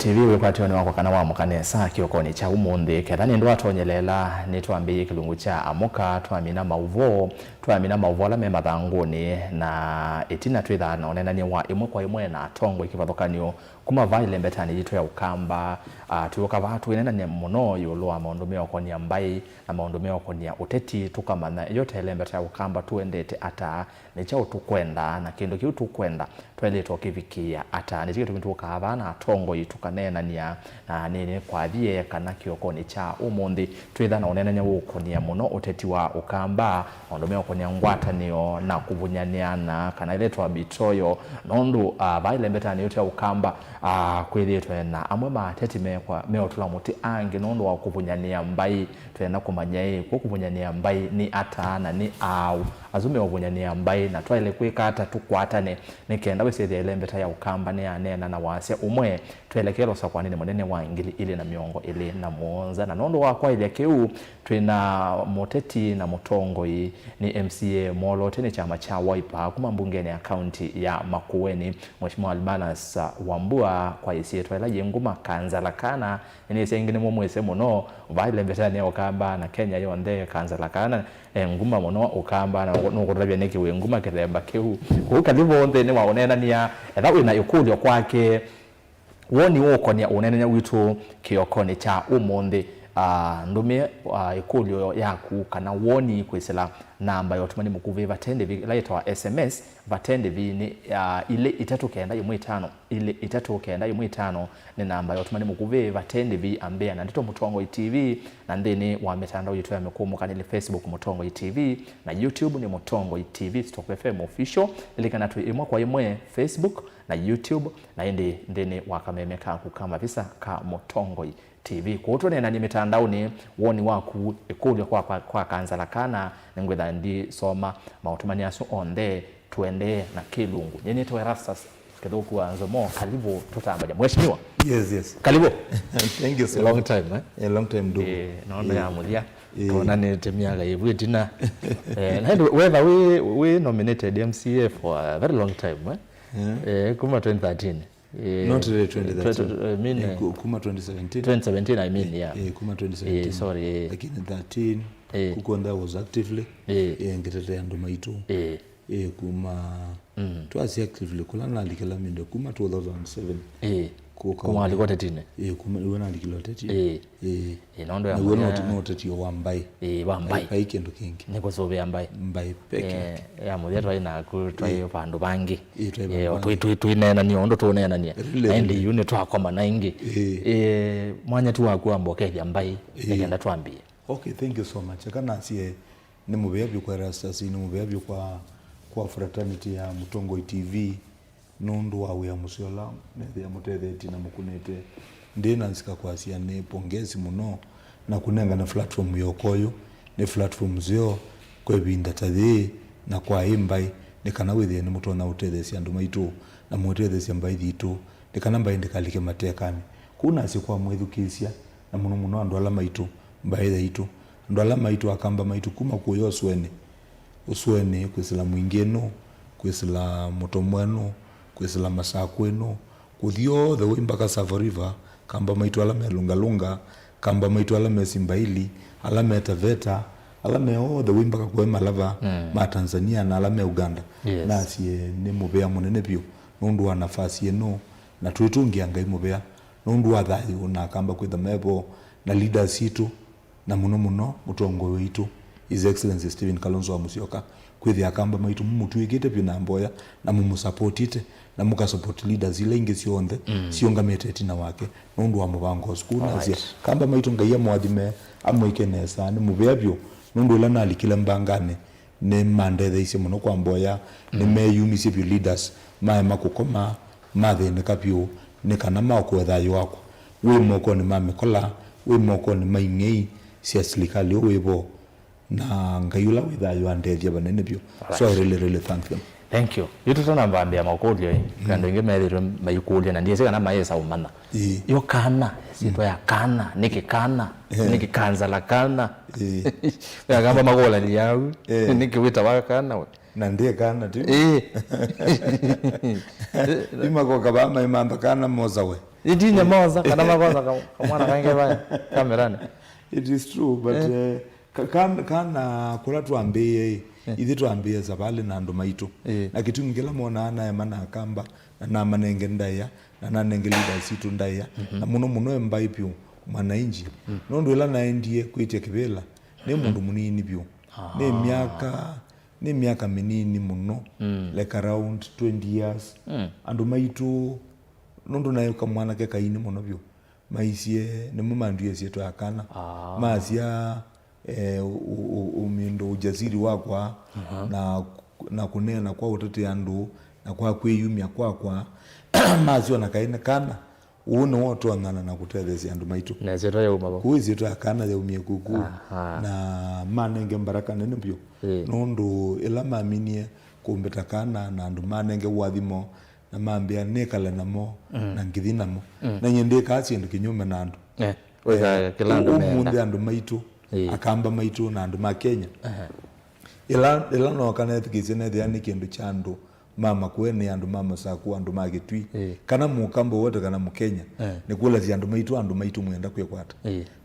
TV wekwatyo ni wako kana wa mukanesa kiokoni cha umundi kethani ndo atonyelela ni twambiye kilungu cha amuka twamina mauvo la mema thanguni na itina twitha na onenani wa imwe kwa imwe na tongo ikivathokanio kuma vaile mbetani yitu ya ukamba tuyoka vatu inenani muno yulua maundumio konia mbai na maundumio konia uteti tukamana yote ile mbeta ya ukamba tuendete ata nicha utukwenda na kindu kiu tukwenda tweleta kivikia ata nichike tumituka avana tongo itukanenania na nini kwa vie kana kiokoni cha umundi twitha na onenania ukonia muno uteti wa ukamba maundumio konia ngwatanio na kuvunyaniana kana ile twa bitroyo nondu vaile mbetani yote ya ukamba kwithitwe na amwe mateti mekwa meotula muti angi nondu wa kuvunyania mbai twena kumanyai ko kuvunyania mbai ni atana ni au azume wavunyania mbai na twaile kwika ata tukwatane nikenda wesethia ile mbeta ya ukamba ne anena na wasia umwe twelekelo sa kwa nini munene wa ngili ile na miongo ile na muonza na nondu wa kwa ile keu twina moteti na mutongoi ni MCA Molo tene chama cha Wiper kuma mbungeni ya county ya Makueni Mheshimiwa Albanas Wambua kwa isi twela yenguma kanzalakana ene sengine momwese muno vaile mbetani ya ukamba na Kenya yonde kanzalakana nguma muno ukamba na nukurabya neki we nguma kiremba kehu ukalivo onde ne waonena niya etha wina ikulyo kwake woni wokonia unenenya witu kiokoni cha umundi ndume ikulyo yaku kana woni kwisela namba yotumani mukuve vatende laita wa SMS vatende ni ile itatu kenda yimwitano ile itatu kenda yimwitano ni namba yotumani mukuve vatende ambea na ndito Mutongo TV na ndeni wa mitandao yetu ya mekumu kanili Facebook Mutongo TV na YouTube ni Mutongo TV Stock FM official ile kana tu imwe kwa imwe Facebook na YouTube na ndeni wakamemeka kukama visa ka Mutongo TV kwa nena ni mitandao ni woni waku ikulyo kwa kanzalakana ngwetha ndi soma mautumani aso onde tuende na kilungu nyeni to Erastus kidogo anzo mo karibu tutambaja mheshimiwa. Yes karibu. Thank you so long time a long time do naona ya mulia tuonane temiaga yebu tina and whether we nominated MCA for a very long time kuma 2013 not really 2013 I mean kuma 2017 I mean yeah kuma 2017 sorry lakini 13 kukonda was actively ngitete ndo maitu kuma twasi actively kulana alikela mindo kuma 2007 kuma alikuwa tetine kuma wena alikilo tetine nondo ya wena tetio wambai wambai paikendo kingi niko sobe ambai mbai peke ya mudia twaina ku twayo pandu bangi twinena ni ondo tunena ni ndi unit twakoma na ingi mwanya tu waku ambokeja mbai ngenda twambie. Okay, thank you so much. Kana sie ni mubeavyo kwa Erastus ni mubeavyo kwa fraternity ya Mutongo TV nundu wa ya musiola ne ya mutetheti na mukunete ndina nsika kwa sia ne pongezi muno na kunenga na platform yokoyo ne platform zio kwa binda tathi na kwa imbai ne kana withe ne mutona utethesi andu maitu na mutethesi mbai thitu ne kana mbai ndikalike matekani kuna sikwa mwithukisia na muno andu ala maitu mbai thitu andu ala maitu akamba maitu kuma kuyo uswene kwisila mwingeno kwisila mutomweno kwisila masakweno kuthio the way mpaka Savo River kamba maitu ala melunga kamba maitu ala mesimbaili ala metaveta ala meo the way mpaka kwa malava ma Tanzania na ala me Uganda na sie ne mubea munene pio nundu wa nafasi eno na tuitungia ngai mubea nundu wa thayu na kamba kwitha mebo na leaders itu na muno Mutongo witu His Excellency Stephen Kalonzo Musyoka kwithi akamba maitu mumutuigite pio na mboya na mumusupportite na muka support leaders ile ingi sionde siongamete tina wake nundu wa mubango school azia kamba maitu ngaiya mwathime amwikenesa ni mubeavyo nundu la nali kila mbangane ne mandethe ise muno kwa mboya ne meyumisi pio leaders makukoma mathe ne kapio ne kana makwetha yako we moko ni mamekola we moko ni maingei sia serikali webo na ngayula withayo andethia banene bio so I really thank them. Thank you. Yitu tona mbambia makulyo kando inge methiro mayukulyo na ndiye kana mayesa umana yo kana sito ya kana niki kanza la kana ya kamba magola ni yau niki wita wa kana na ndiye kana tu ima kwa kabama imamba kana mozawe idinya moza kana makoza kamwana kange baya kamerani. It is true, but kana kula tuambie ithi tuambie zabali na ndo maitu na kitu ngela mona ana ya mana akamba na manenge ndaya na nanenge leaders itu ndaya na muno embai pyo mana inji nondo ila naendie kwite kibela ne mundu munini pyo ne miaka minini muno like around 20 years ando maitu nondo nayo kamwana ke kaini muno pyo maisie ne mumandu yetu akana masia umindo ujaziri wakwa na kunena kwa utete andu na kwa kweyumya kwa mazi wana kaina kana uno woto angana na kutethesi andu maitu na zero ya umabo kuizi to akana ya umye kuku na manenge mbaraka nene pyo nondo ela maminie kumbeta kana na andu manenge wathimo na mambia nekala namo na ngithina mo na nyende kasi ndu kinyume na andu kilando menda andu maitu akamba maitu na andu ma Kenya ila no kana thikise ne thani kindu chandu mama kwene andu mama saku andu magitwi kana mukambo wote kana mukenya ni kula zi andu maitu mwenda kwekwata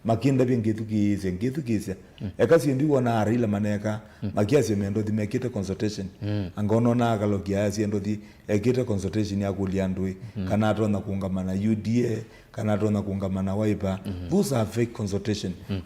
makinda ngithukise ekasi ndi wona arila maneka makiasi mendo thimekite consultation angono na akalogia asiendo thi ekite consultation ya kuliandu kana atona kuungamana UDA kana atona kuungamana Wiper those are fake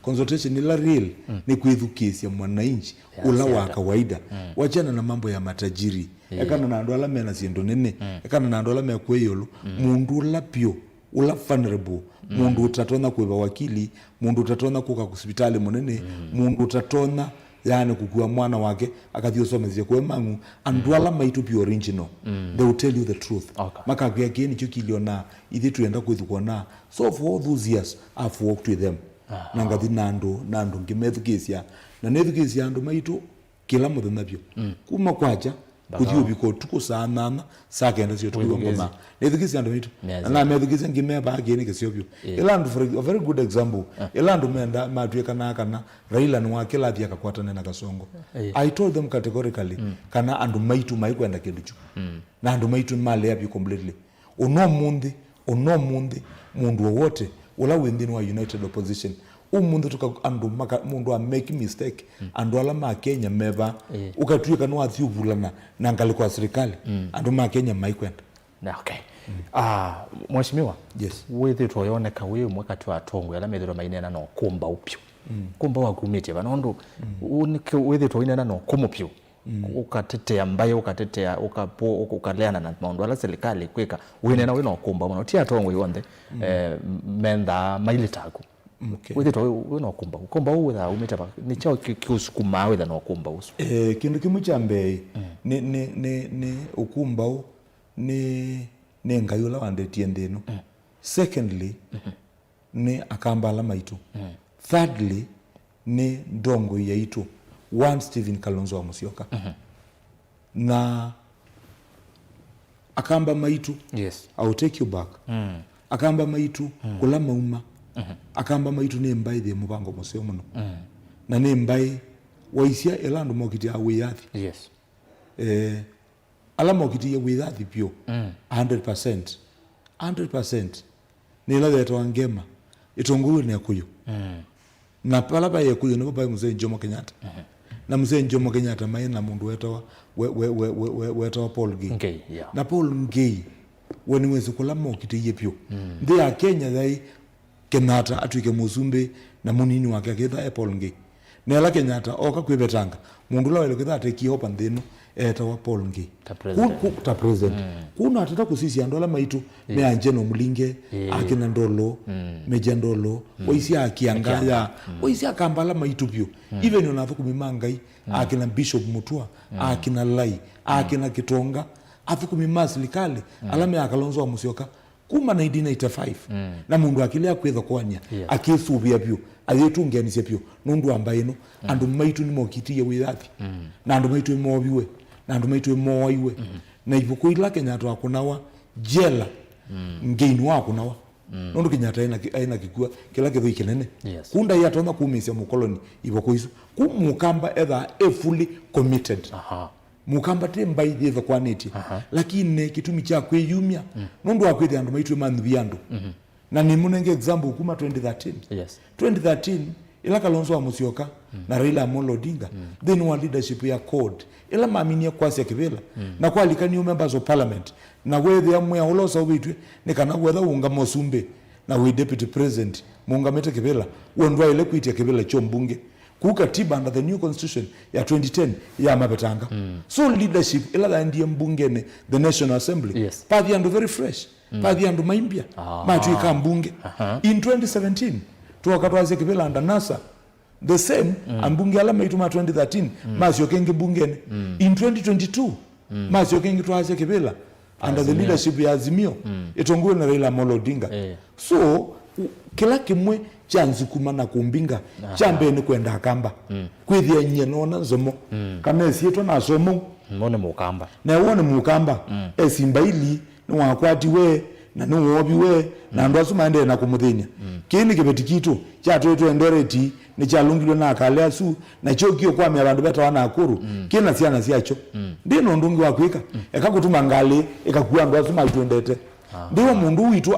consultation ila real ni kuithukisia mwananchi ula wa kawaida wachana na mambo ya matajiri ekana na andu ala mena siendo nene ekana na andu ala mekweyolo mundu la pio ula vulnerable mundu utatona kuiba wakili mundu utatona kuka hospitali munene mundu utatona yani kukua mwana wake akathio somezie kwa mangu andu ala maitu pio original they will tell you the truth maka kwa kini chukiliona ithi tuenda kuithukona so for all those years I've worked with them nangathi nando ngimethukisia na nethukisia andu maitu kila muthenya pio kuma kwacha kuthio biko tukusana sakenda sio tukigoma nethukisia andu maitu na methukisia ngimeba ageni kesio pio elandu for a very good example elandu menda matweka kana Raila ni wakila thia akakwatana na Kasongo I told them categorically kana andu maitu maikwenda kinduchu na andu maitu male yapi completely ono mundi mundu wote ula wendini wa United Opposition umundu tuka andu maka mundu a make mistake andu ala ma Kenya meva ukatwika no athiubulana na ngali kwa serikali andu ma Kenya maikwenda na okay mheshimiwa yes wethi toyoneka wewe mwakati wa tongo yala methero mainena no kumba upyo kumba wa gumite banondo unike wethi toyinena no kumupyo ukatetea mbaye ukatetea ukaleana na maundu ala serikali kweka winena wino kumba muno tia tongo yonde menda mailitaku wethi to wino kumba uwetha umite ba ni chao kiusukuma wetha no kumba usu kindu kimu cha mbei ni ukumba ni ngayula wandetie ndeno secondly ni akambala maitu thirdly ni ndongo yaitu one Stephen Kalonzo wa Musyoka na akamba maitu yes I'll take you back akamba maitu kula mauma akamba maitu ni mbai the mubango museo muno na ni mbai waisia elandu mokiti awiyathi yes ala mokiti awiyathi pio 100% ni la yetu angema itongulu ni akuyo na pala ba yakuyo no baba mzee Jomo Kenyatta na mzee Jomo Kenyatta maina mundu wetawa Paul Ngei na Paul Ngei woni wezi kula mokiti yepyo ndi ya Kenya dai Kenyatta atwike muzumbe na munini wake akitha Paul Ngei nela Kenyatta oka kwibetanga mundu la wele kitha tekihopa ndino etawa Paul Ngei ta president kuna atata kusisi andola maitu me anjeno mulinge akina ndolo meja ndolo oisi akiangaya oisi akambala maitu pyo even unathu kumimangai akina Bishop Mutua akina Lai akina Kitonga athu kumimaslikali alame akalonzo wa Musyoka kuma 1985 na mundu akilea kwetha kwanya akisubia pyo ayetungenisia pyo nundu ambaino andu maitu ni mokiti ya widathi na andu maitu mobiwe na andu maitu moiwe na ibuko ila Kenyatta akunawa jela ngeini wako nawa nundu Kenyatta aina kikua kila kithu kinene kunda yatonda kumisia mukoloni ibuko isu kumukamba either fully committed mukamba te mbai thitho kwaniti lakini kitumi cha kweyumia nundu akwithe andu maitwe manthu yandu na ni munenge example kuma 2013 2013 ila Kalonzo wa Musyoka na Raila Amolo Odinga then one leadership ya code ila maaminia kwasi kivela na kwa alika new members of parliament na wethe amwe olosa witwe ni kana wetha unga mosumbe na we deputy president munga mete kivela wondwa ile kuitia kivela cho mbunge kukatiba under the new constitution ya 2010 ya mabetanga so leadership ila ndiye mbungene the National Assembly pathi and very fresh pathi and maimbia matu ikambunge in 2017 tuwakatwaze kivela under NASA the same ambunge alama ituma 2013 masio kengi bungene in 2022 masio kengi twaze kivela under the leadership ya Azimio itongwe na Raila Amolo Odinga so kila kimwe chanzi kumana kumbinga chambe ni kwenda akamba kwithia nyenona nzomo kana sietwa na somo mone mukamba na wone mukamba esimba ili ni wakwati we na ni wobi we na ndo asuma ende na kumuthinya kini kibetikito cha twetu endoreti ni cha lungilo na kale asu na chokio kwa mya bandu beta wana akuru kina siana siacho ndino ndungi wakwika ekakutuma ngale ekakuwa ndo asuma itwendete ndiwo mundu witu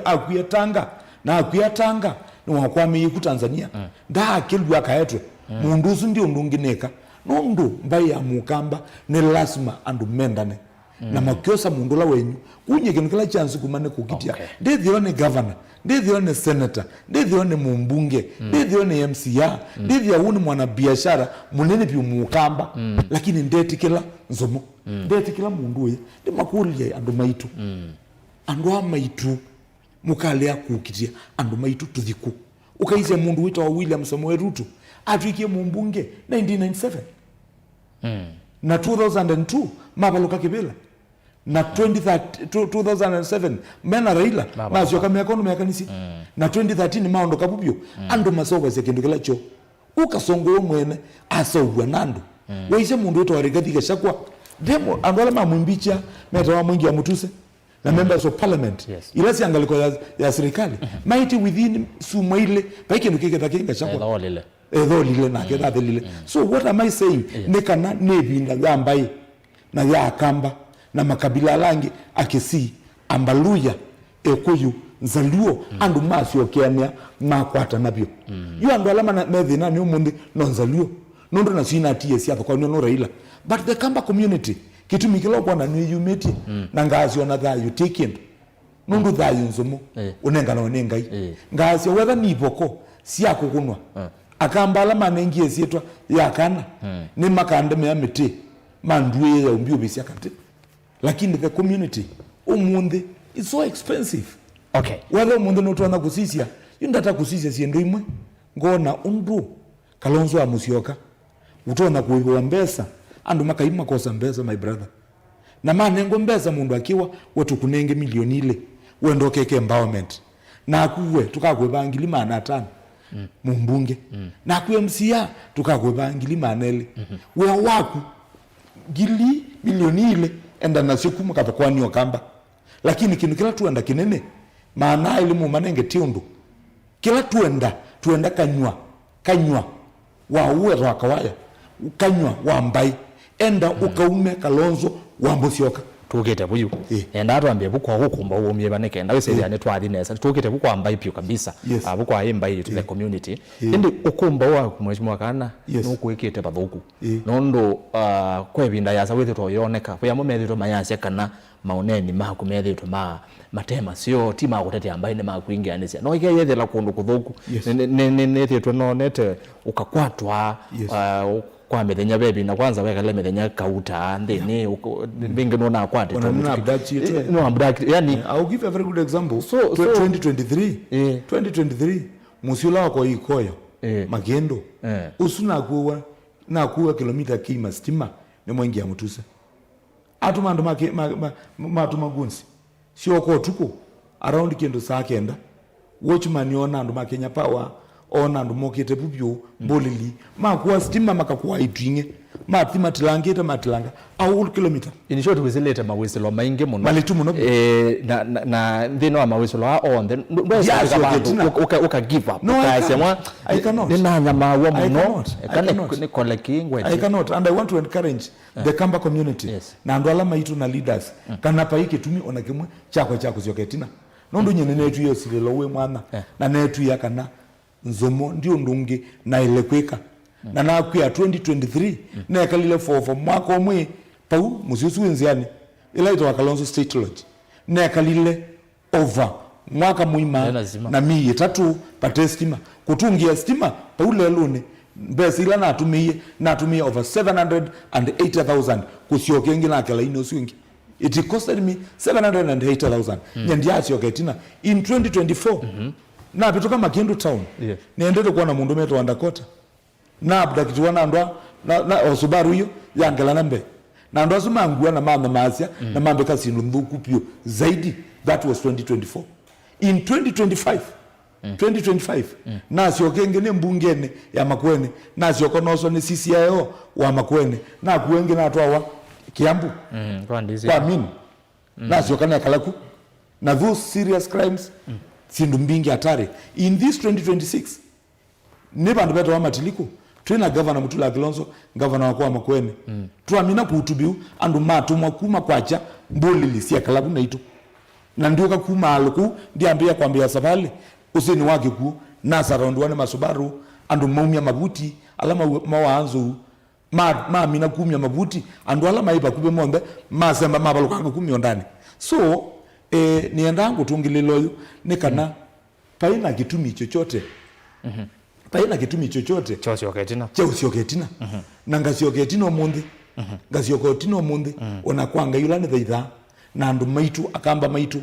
akwiye tanga na akwiye tanga ni wakwami ku Tanzania nda kilwa kaetwe mundu su ndio ndungineka nondo mbai ya mukamba ni lazima andu mendane na makyosa mundu la wenyu kunye kinu kila chance kumane kukitia ndithio ni governor ndithio ni senator ndithio ni mumbunge ndithio ni MCA ndithio uni mwana biashara munene pi mukamba lakini ndeti kila nzomo ndeti kila mundu ye ndi makulie andu maitu andu amaitu mukalea kukitia andu maitu tuthiku ukaize mundu wita wa William Samoei Ruto atwikie mumbunge 1997 na 2002 mabaluka kibela na 2007 mena Raila masio kama economy yakanisi na 2013 maondoka bubyo ando masoba sekendekela cho ukasongo mwene asauwa nando weise mundu wetu warigathika shakwa demo andola mamwimbicha meta wa mwingi ya mutuse na members of parliament ila si angaliko ya serikali mighty within sumaile paike nukike takinga shakwa edolile na kedadile so what am I saying nekana nebinda yambai na ya kamba na makabila langi akisi ambaluya ekoyu nzaluo andu masio kiania makwata nabyo yo andu alama na methina ni umundi no nzaluo nondo na sina TS yapo kwa no Raila but the Kamba community kitumikilo kwa na yumeti na ngazi ona tha you take in nondo tha yunzumu unenga na onengai ngazi whether ni boko sia kukunwa akamba alama nengie sietwa yakana ni makande me amete mandwe ya umbio bisi akate lakini the community umundi it's so expensive wale umundi no twana kusisia yundata kusisia siendo imwe ngona undu Kalonzo wa Musyoka utona kuiwa mbesa andu makaima kosa mbesa my brother na manengo mbesa mundu akiwa wetu kunenge milioni ile wendo keke empowerment na akuwe tukakwe bangili mana 5 mumbunge na ku MCA tukakwe bangili manele we waku gili milioni ile enda nasikuma katakwani okamba lakini kinu kila tuenda kinene maana ile mu manenge tiundu kila tuenda kanywa wa uwe rakawaya kanywa wa mbai enda ukaume Kalonzo wa Musyoka tukete buyu enda atwambie bukwa gukumba ubumye baneke enda wese yani twathi nesa tukete bukwa mbai pio kabisa bukwa imbai to the community indi ukumba wa mweshimwa kana nukuikete bathuku nondo kwebinda yasa wethe toyoneka kwa mumethito mayase kana maoneni makumethito matema sio tima gutetea mbai ne makuingianisia no ike yethela kundu kuthuku ne thitwe no nete ukakwatwa kwa methenya bebi na kwanza wekale methenya kauta ndeni bingi nona kwate no abduct yani I'll give a very good example 2023 musula wako ikoyo magendo usuna kuwa kilomita kima stima ne mwengi ya mutuse atumando magunsi sio ko tuko around kendo saa kenda watchman yona ndo makenya power ona andu mokete pupyo bolili makuwa stima makakuwa itwinge mathima tilangite matilanga au kilometer in short wizilete mawisilo maingi muno malitu muno na ndino wa mawisilo on then uka give up no, I cannot nina mawa muno ni kolekingwe I cannot and I want to encourage the Kamba community na andu alama itu na leaders kana pa hiki tumi ona kimwe chako sioketina nondo nyene netu yosilelo we mwana na netu yakana nzomo ndio ndungi na elekweka na nakuya 2023 na yakalile for mwaka omwe pau musiusu wenziani ila ito Kalonzo State Lodge na yakalile over mwaka muima na miye tatu pate stima kutungia stima pau lelone mbesi ila natumie over 780,000 kusioke ngi na kala ino swingi it costed me 780,000 nyendi asioketina in 2024 na pitoka Makindu town niendete kuona mundu meto wa Dakota na abdakitiwa na ndwa na Osubaru hiyo yangela nambe na ndwa sumangua na mama masia na mambe kasinu ndhuku pio zaidi. That was 2024. In 2025 na sioke ngene mbungene ya Makueni na sioko noso ni CCIO wa Makueni na kuenge na atwa Kiambu kwa mini na sioka na kalaku na those serious crimes sindu mbingi hatari. In this 2026 ne bandu beto wa matiliko twina governor Mutula Kilonzo governor wa Makueni tuamina kuutubiu andu matumwa kuma kwacha mbolili sia kalabu na itu na ndio kuma aluku ndiambia kwambia safali usini wake ku na sarondwane masubaru andu maumia mabuti alama mawanzo mina kumya mabuti andu alama ipa kube mombe masemba mabalukanga kumyo ndani so niendangu tungileloyo nikana paina kitumi chochote paina kitumi chochote chosioketina na ngasioketina omundi ngasioketina omundi onakwanga yulani thaitha na andu maitu akamba maitu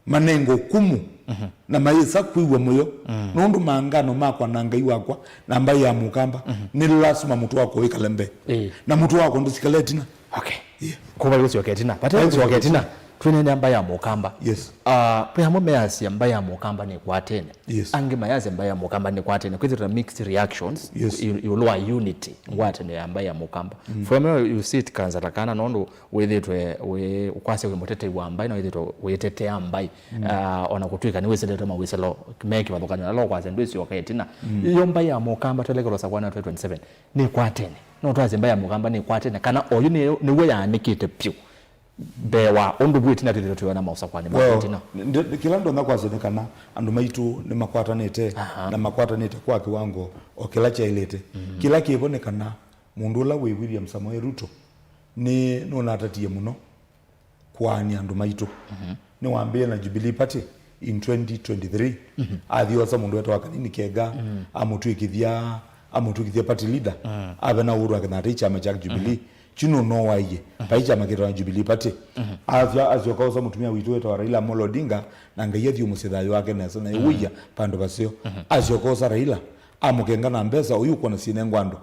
manengo kumu na maisa kuiwa moyo nondu mangano makwa na ngai wakwa na mbai ya mukamba ni lazima mtu wako ikalembe na mtu wako ndisikaletina kuba yosioketina pata yosioketina twene mbai ya mukamba pe mo measi mbai ya mukamba ni kwatene ange mayazi mbai ya mukamba ni kwatene kwizira mixed reactions you lower unity ngwatene mbai ya mukamba from you sit kanzatakana nondo wethitwe we ukwase we motete wa mbai na wethitwe wetete mbai ona kutwika ni weseleta mawiselo meki badokana lo kwase ndwisi yoketina iyo mbai ya mukamba telekero sakwana 2027 ni kwatene no twaze mbai ya mukamba ni kwatene kana oyu ni we ya nikite pyu bewa ondu bwitina tete na mausa kwani batina kila ndo nakwazonekana andu maitu ni makwatanete na makwatanete kwa kiwango okela cha ilete kila kibonekana mundu la we William Samoei Ruto ni nona atatie muno kwani andu maitu ni waambie na Jubilee Party in 2023 athio sa mundu wetu wakanini kega amutwikithia party leader abana uru akanati chama cha Jubilee chino no waye paicha makero wa Jubilee Party azio kausa mutumia witu wetu wa Raila Amolo Odinga na ngayethi umusidhayo wake na sana uya pando basio azio kausa Raila amukenga na mbeza uyuko na sinengwando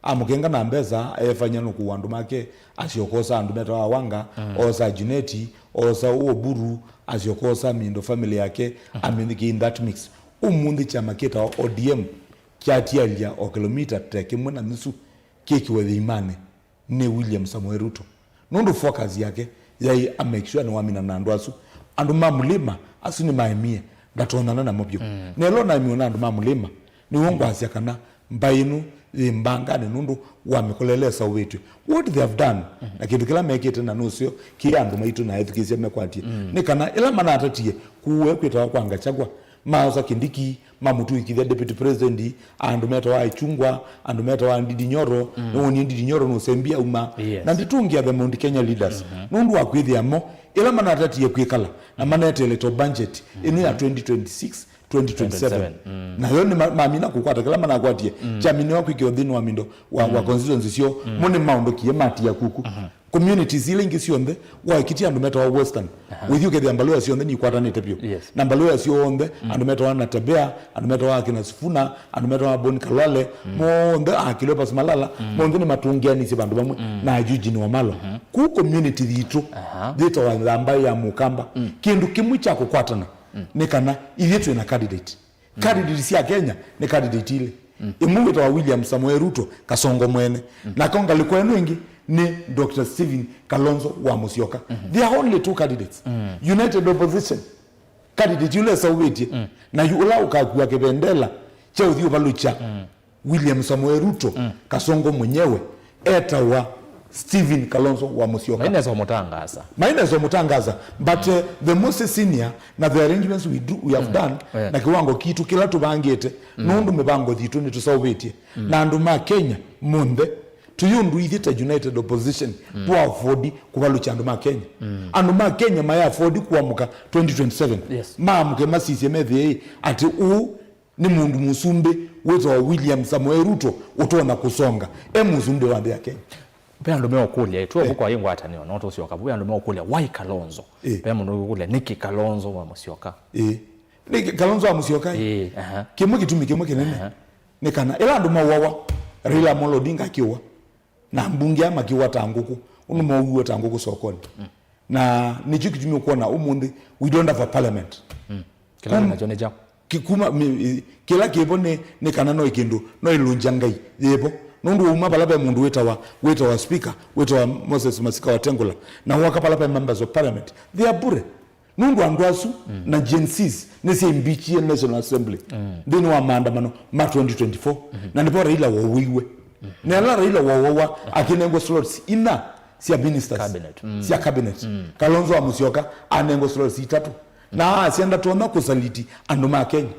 amukenga na mbeza efanya nuku wandu make azio kausa andu meta wa wanga osa Juneti osa Oburu azio kausa mindo family yake amindiki in that mix umundi chama kita ODM kiatialia o kilomita teke mwana nusu keki wa imane ne William Samoei Ruto nondo focus yake yai make sure no amina na ndwasu andu mamulima asuni maemie ndatonana na mobyo nelo na miona andu mamulima ni wongo asiakana mbainu mbanga ne nondo wamekolelesa wetu what they have done na kindu kila mekete na nusio ki andu maitu na ethikisia mekwatie ni kana ila mana atatie kuwe kwita kwanga chagwa Maosa Kindiki mamutu ikithia deputy president andu meta wa Ichungwa andu meta wa Ndidi Nyoro no ni Ndidi Nyoro no sembia uma na nditungia the Mount Kenya leaders nundu akwithia mo ila mana atatie kwikala na manete leto budget ini ya 2026 2027 na hiyo ni mamina kukwata kila mana kwatie chamini wa kwikio thini wa mindo wa constituency sio mune maundokie mati ya kuku communities ile ingisionde wa ikiti andu meta wa Western with you get ambalo asionde ni kwata netepio na ambalo asionde andu meta wa Natabea andu meta wa kina Sifuna andu meta wa Boni Kalwale monde akilepa Malala monde ni matungiani si bandu bamwe na ajuji ni wamalo ku community thito thito wa ambaye ya mukamba kindu kimwi cha kukwatana nekana ithitwe na candidate candidate cia Kenya ni candidate ile imungu ta William Samoei Ruto Kasongo mwene na konga likwenu ingi ni Dr. Stephen Kalonzo wa Musyoka. There are only two candidates. United Opposition candidate yule Saubeti na yula ukakuwa kibendela cha udhiyo balucha William Samoei Ruto Kasongo mwenyewe eta wa Stephen Kalonzo wa Musyoka. Maina zo mutangaza. But the most senior na the arrangements we have done na kiwango kitu kila tubangete nundu mibango dhitu ni tusaubeti na anduma Kenya munde tuyundu ithita United Opposition kwa afford kubalucha anduma Kenya anduma Kenya maya afford kuamuka 2027 maamuke masisi methe ati ni mundu musumbe wetu wa William Samoei Ruto utona kusonga musumbe wa ya Kenya Pea ndo meo kulia tuwa kwa yengu ataniwa noto Musyoka pea ndo meo kulia wai Kalonzo pea ndo kulia Niki Kalonzo wa Musyoka Niki Kalonzo wa Musyoka kimu kitumi kimu kinene nikana ila ndo mawawa Raila Amolo Odinga kiwa na mbunge ama kiwa tanguku unu mauwe tanguku sokoni na nichu kitumi kuona umundi we don't have a parliament kila na jone jao kikuma kila kipo ni kana no ikindu no ilunjangai yebo nundu umapala mundu weta wa speaker weta wa Moses Masika Wetangula na wakapala pa members of parliament they are bure nundu andwasu na GNCs nisi imbichi National Assembly then wa maandamano ma 2024 na ndipo Raila wawiwe na Raila wawawa akinengo slots ina sia ministers cabinet sia cabinet Kalonzo wa Musyoka anengo slots 3 na asienda tuona kusaliti anduma Kenya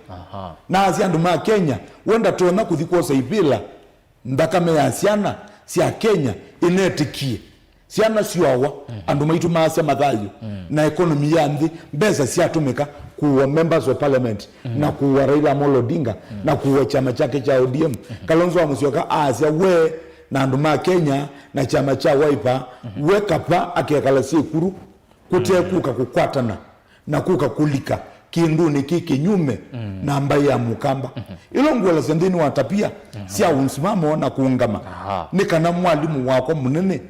na asianduma Kenya wenda tuona kuthikosa ibila ndakame ya siana sia Kenya inetikie siana siwawa anduma itu maasya mathayo na economy ya nthi mbesa siatumika kuwa members of parliament na kuwa Raila Amolo Odinga na kuwa chama chake cha ODM Kalonzo wa Musyoka asya we na anduma Kenya na chama cha Wiper weka pa akiakala sikuru kutekuka kukwatana na kuka kulika kindu ni kiki nyume na ambaye ya mukamba ilo ngwela sendini watapia sia unsimamo na kuungama nikana mwalimu wako munene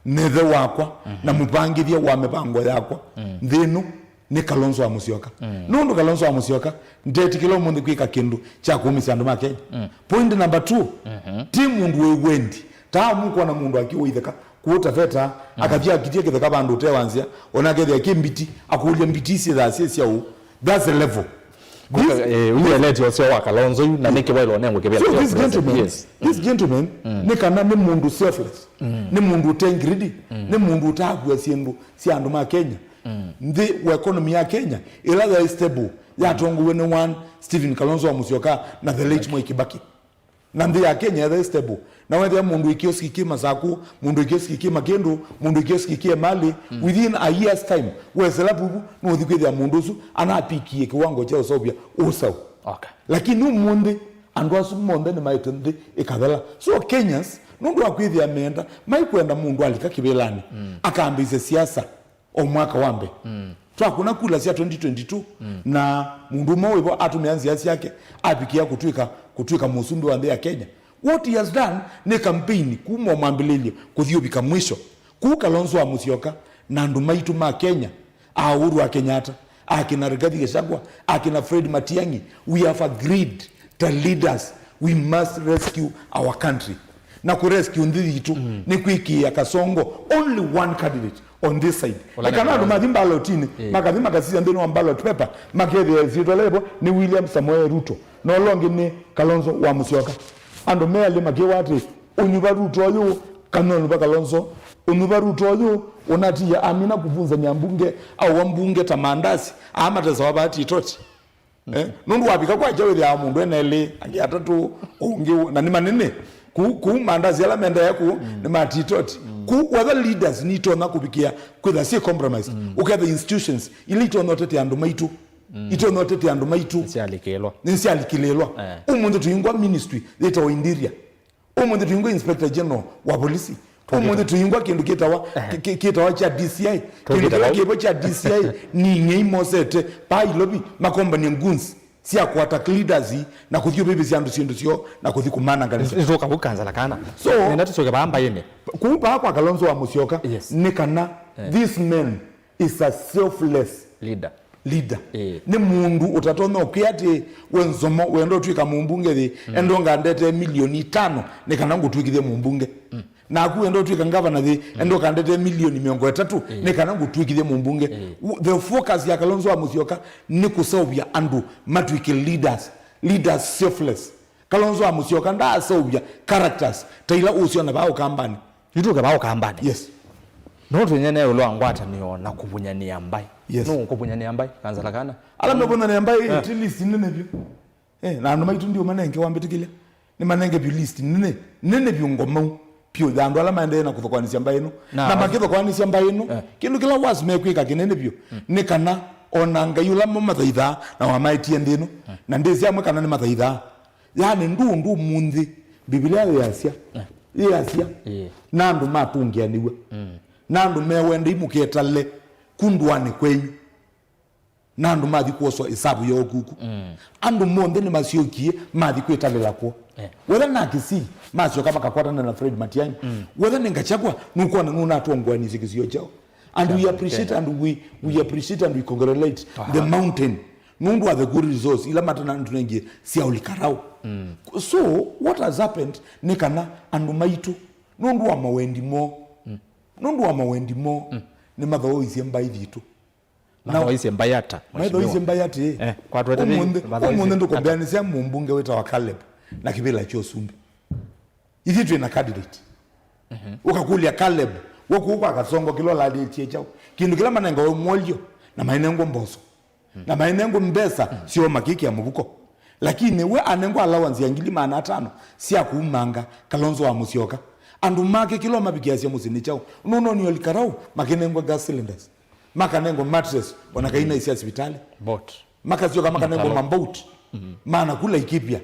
nethe wako na mupangithia wa mipango yako nthinu ni Kalonzo wa Musyoka nundu Kalonzo wa Musyoka ndeti kilo mundi kwika kindu cha kumisa andu Kenya point number 2 timu ndu wendi ta muko na mundu akiwa itheka kuota veta akavia kitie kitheka bandu tewanzia onakethia kimbiti akulia mbitisi za sisi au that's the level we elect yourself wa Kalonzo na Niki Wailo nengo kebela this gentleman nikana ni mundu selfless ni mundu tengridi ni mundu tagwa siendu si andu Kenya the economy ya Kenya ila stable ya tongo wene one Stephen Kalonzo wa Musyoka na the late Mwai Kibaki na ndi ya Kenya the stable na wende mundu ikioski kima zaku mundu ikioski kima kendo mundu ikioski kima mali within a year's time wesela bubu no thikwedia mundu su anapikie kiwango cha usobia usau lakini mundu andwasu monde ni maitende ikadhala so Kenyans nundu akwithia menda maikwenda mundu alika kibelani akaambize siasa o mwaka wambe twakuna kula sia 2022 na mundu mwe atumeanzia yake apikia kutwika musumbi wa ya Kenya what he has done ni campaign kumwa mwambililio kuthiobika mwisho ku Kalonzo wa Musyoka na nduma itu ma Kenya Uhuru wa Kenyatta akina Rigathi Gachagua akina Fred Matiang'i we have agreed the leaders we must rescue our country na ku rescue ndithi itu ni kwikia Kasongo only one candidate on this side kana ndo madhimba lotini makadhima kasisi ndino ballot paper makethe zitolebo ni William Samoei Ruto no longi ni Kalonzo wa Musyoka ando mele makiwati unyuba Ruto yo kanonu ba Kalonzo unyuba Ruto yo onatia amina kuvunza nyambunge au wambunge tamandasi ama tazawabati toti nundu wapika kwa jawe ya mundu enele angiatatu ungi na ni manene ku mandazi ala menda yako ni matitoti ku other leaders need to nakubikia kwitha si compromise ukatha institutions ilito notete andu maitu ito notete andu maitu nsi alikilelwa umundu tuyingwa ministry leta wa indiria umundu tuyingwa inspector general wa polisi umundu tuyingwa kindu kitawa cha DCI kindu cha DCI ni ngei mosete pa ilobi makombani nguns si akwata leaders na kuthio bibi ziandu sindu sio na kuthikumana ngalisa izoka bukanza kana so nenda tusoke bamba yene kupa kwa Kalonzo wa Musyoka ni kana this man is a selfless leader ni mundu utatona ukiati wenzomo wendo twika mumbunge thi endo ngandete milioni 5 nikana ngutwikithie mumbunge na ku endo twika governor thi endo kandete milioni 300 nikana ngutwikithie mumbunge the focus ya Kalonzo Musyoka ni kusovya andu matwike leaders selfless. Kalonzo Musyoka nda sovya characters taila usio na bao kambani nituke bao kambani yes no twenyene ulo ngwata niyo na kubunyania mbai yes. No kubunyania mbai kanza lakana ala mebona mbai at least nene byo na ndo maitu ndio manenge wambitikile ni manenge byo list nene byo ngoma pyo dando ala maende na kuthokwanisia mbai no na makitho kwanisia mbai no kindu kila was mekwika kinene byo ni kana onanga yula mathaitha na wamaitie ndino na ndezi amwe kana ni mathaitha yani ndu munthi Biblia yasia yasia nandu matungianiwa nandu mewende imuketale kundwane kwenyu nandu mathi kuoswa isabu yo kuku andu monde ni masiokie mathi kwetale lako whether na kisi masio kama kakwatana na Fred Matiang'i whether ningachagwa nuko na nguna atongwani zikizio chao and we appreciate and we appreciate and we congratulate the mountain nundu are the good resource ila matana tunengie sia ulikarao so what has happened nikana andu maitu nundu wa mawendi mo ni matho isie mbai thitu na isie mbayata matho isie mbayati kwa twete umunde ndukombeanisia mumbunge weta wa Caleb na kibila cho Sumbi ithi twe na candidate ukakulia Caleb woku akasongo kilo la litie chao kindu kila manenga we molyo na mainengo mboso na mainengo mbesa sio makiki ya mubuko lakini we anengo allowance ya 500 sia kumanga Kalonzo Musyoka andu make kilo mabikiasi ya musini chao nuno ni olikarau makenengo gas cylinders makanengo mattress wanakaina isi hospitali bot maka sio kama kanengo mambot maana kula ikipia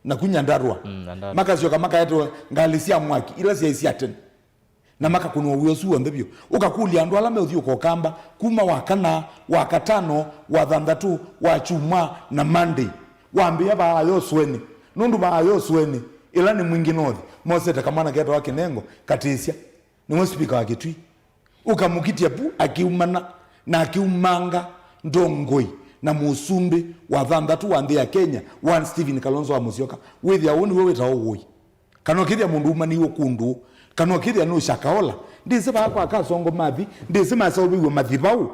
na kunyandarwa maka sio kama kaeto ngalisia mwaki ila sia isi aten na maka kuno uyosu wandebyo ukakulia andu alame uthio kokamba kuma wakana wakatano wa thandatu wa chuma na Monday waambia ba ayosweni nundu ba ayosweni ila ni mwingi nothi mosete kamana keto wake nengo katisia ni mwe speaker wake tui ukamukitia pu akiumana na akiumanga ndongoi na musumbi wa thandatu wa nthi ya Kenya one Stephen Kalonzo Musyoka with ya woni wewe taowoi kanokithia mundu umaniwo kundu kanokithia no shakaola ndise ba kwa kasongo mathi ndise masawiwe mathibau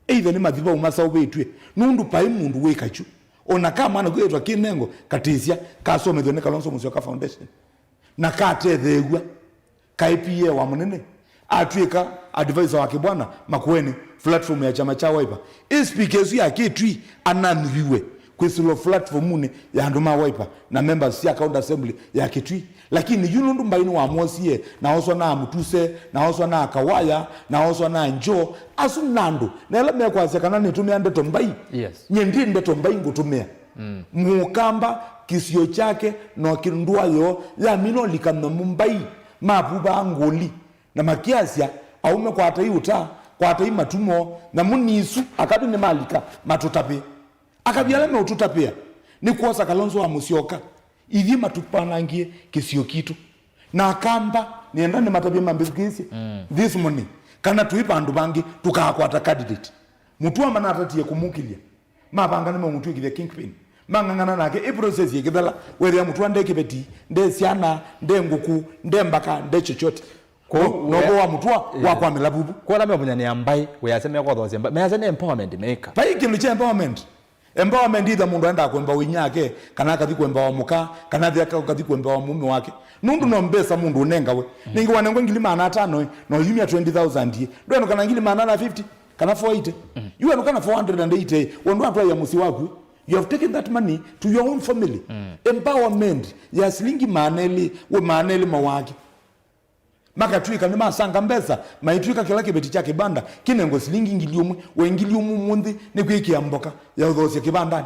either ni mathibau masawetwe nundu pai mundu wekachu ona kama ana gwetwa kinengo katisia kasomethwe ni Kalonzo Musyoka Foundation na katethegwa KPA wa munene atwika advisor wake bwana Makueni platform ya chama cha Wiper speakers ya kitwi anamviwe kwisilo platform mune ya nduma Wiper na members ya county assembly ya kitwi lakini yunundu mbaini wa mosie na oswa na mutuse na oswa na kawaya na oswa na njo asunando na ele me kwa sekana nitumia ndeto mbai yes nyendi ndeto mbai ngutumia mukamba kisio chake no kindua yo ya mino likamna mumbai mapuba ngoli na makiasia aume kwa atai uta kwa atai matumo na munisu akadu ni malika matutape akabiala me ututapea ni kuosa Kalonzo Musyoka ithi matupanangie kisio kitu na kamba nienda ni matabia mambizikisi this morning kana tuipa andu bangi tukakwata candidate mutu amana atatie kumukilia mabanga ni mutu ikithia kingpin mangangana nake i process yekithala weria mutu ande kibeti nde siana nde nguku nde mbaka nde chochote no wa mutwa wa kwa milabubu kwa la mebunyani ambai we aseme kwa thosi ambai me asene empowerment maker pai kindu cha empowerment itha mundu anda kwemba winyake kana kathi kwemba wa muka kana kathi kwemba wa mume wake nundu no mbesa mundu unenga we ningi wanengo 500 no yumia 20000 ndo kana 50 kana 480 you are kana 480 wondu atwa ya musi wako you have taken that money to your own family empowerment ya silingi maneli mawaki makatwika ni masanga mbesa maitwika kila kibeti cha kibanda kinengo silingi ngiliumwe wengiliumu mundi ni kwikia mboka ya udhosi kibandani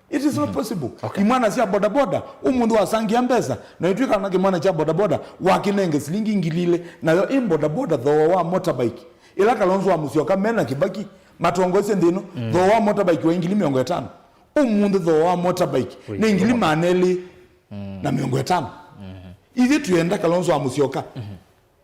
it is not possible imwana sia boda boda umundu wasangia mbesa na itwika na kimwana cha boda boda wakinenge silingi ngilile na yo imboda boda thowa wa motorbike ila Kalonzo Musyoka mena Kibaki matongoze ndino thowa wa motorbike wengili 50 umundu thowa wa motorbike ni ngili maneli na 50 ithi tuenda Kalonzo Musyoka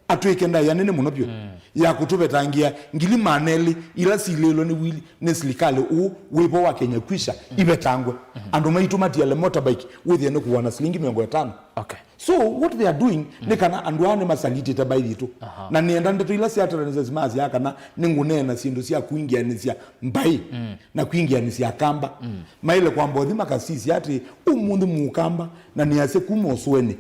atwekenda ya nene muno pyo ya kutubetangia ngili maneli ila silelo ni wili ne silikale wipo wa Kenya kwisha ibetangwe andu maituma tiale motorbike with ene kuwana silingi 50. Okay. So what they are doing ne kana andu ane masaliti tabai tu na nienda ndeto ila siatara nzimazi yaka na ningunena sindu sia kuingia ni sia mbai na kuingia ni sia kamba maile kwa mbodhi makasisi ati umundu mukamba na niase kumosweni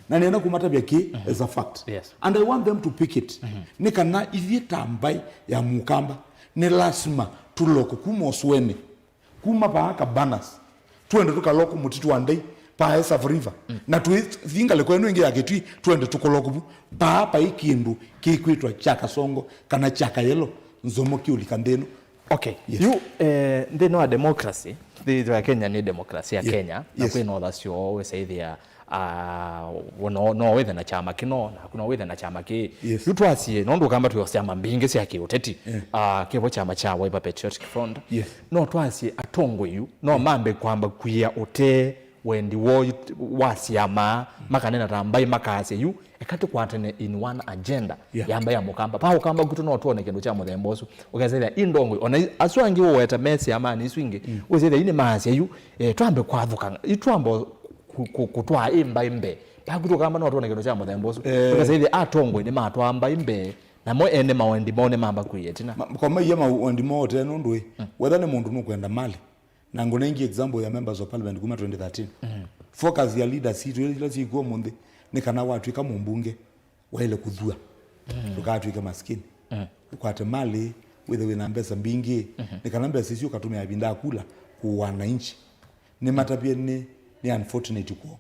na nienda kumata byaki as a fact. Yes. And I want them to pick it ne kana ivita mbai ya mukamba ne lasima tuloko kumosweni kuma paaka banas tuende tukaloko mutitu wandei pa esa river na tuingale kwenu ingi ya kitwi tuende tukolokubu pa ikindu kikwitwa chaka songo kana chaka yelo nzomo kiulikandeno. Okay. Yes. You they know a democracy. The Kenya ni democracy ya Kenya. Na kwino others you always say there no within na chama kino na kuna within na chama ki yutu asie no ndo kamba tuyosema mbinge sia kioteti kibo chama cha Wiper Patriotic Front no twasie atongwe yu no mambe kwamba kuya ote wendi wo wasiama makanena tambai makase yu ekati kwatene in one agenda yamba ya mukamba pa ukamba kutu no tuone kendo cha muthembosu ukazela indongwe ona aswangi wo weta mesi amani swinge uzela ine masi yu twambe kwathuka itwambo kutwa imba imbe bakuto kamba no tuone kendo cha muthembosu ukazela atongwe ni matwamba imbe na mo ene mawendi mone mamba kuyetina kwa yema wendi mo teno ndwe whether ne mundu nukwenda mali na ngonengi example ya members of parliament kuma 2013 focus ya leaders hitu ile sikuwa munde ni kana watu kama mbunge waile kudhua tukatu kama maskini ukwate mali wewe na mbesa mbingi ni kana mbesa sisi ukatumia binda kula kwa wananchi ni matapia ni unfortunate kwa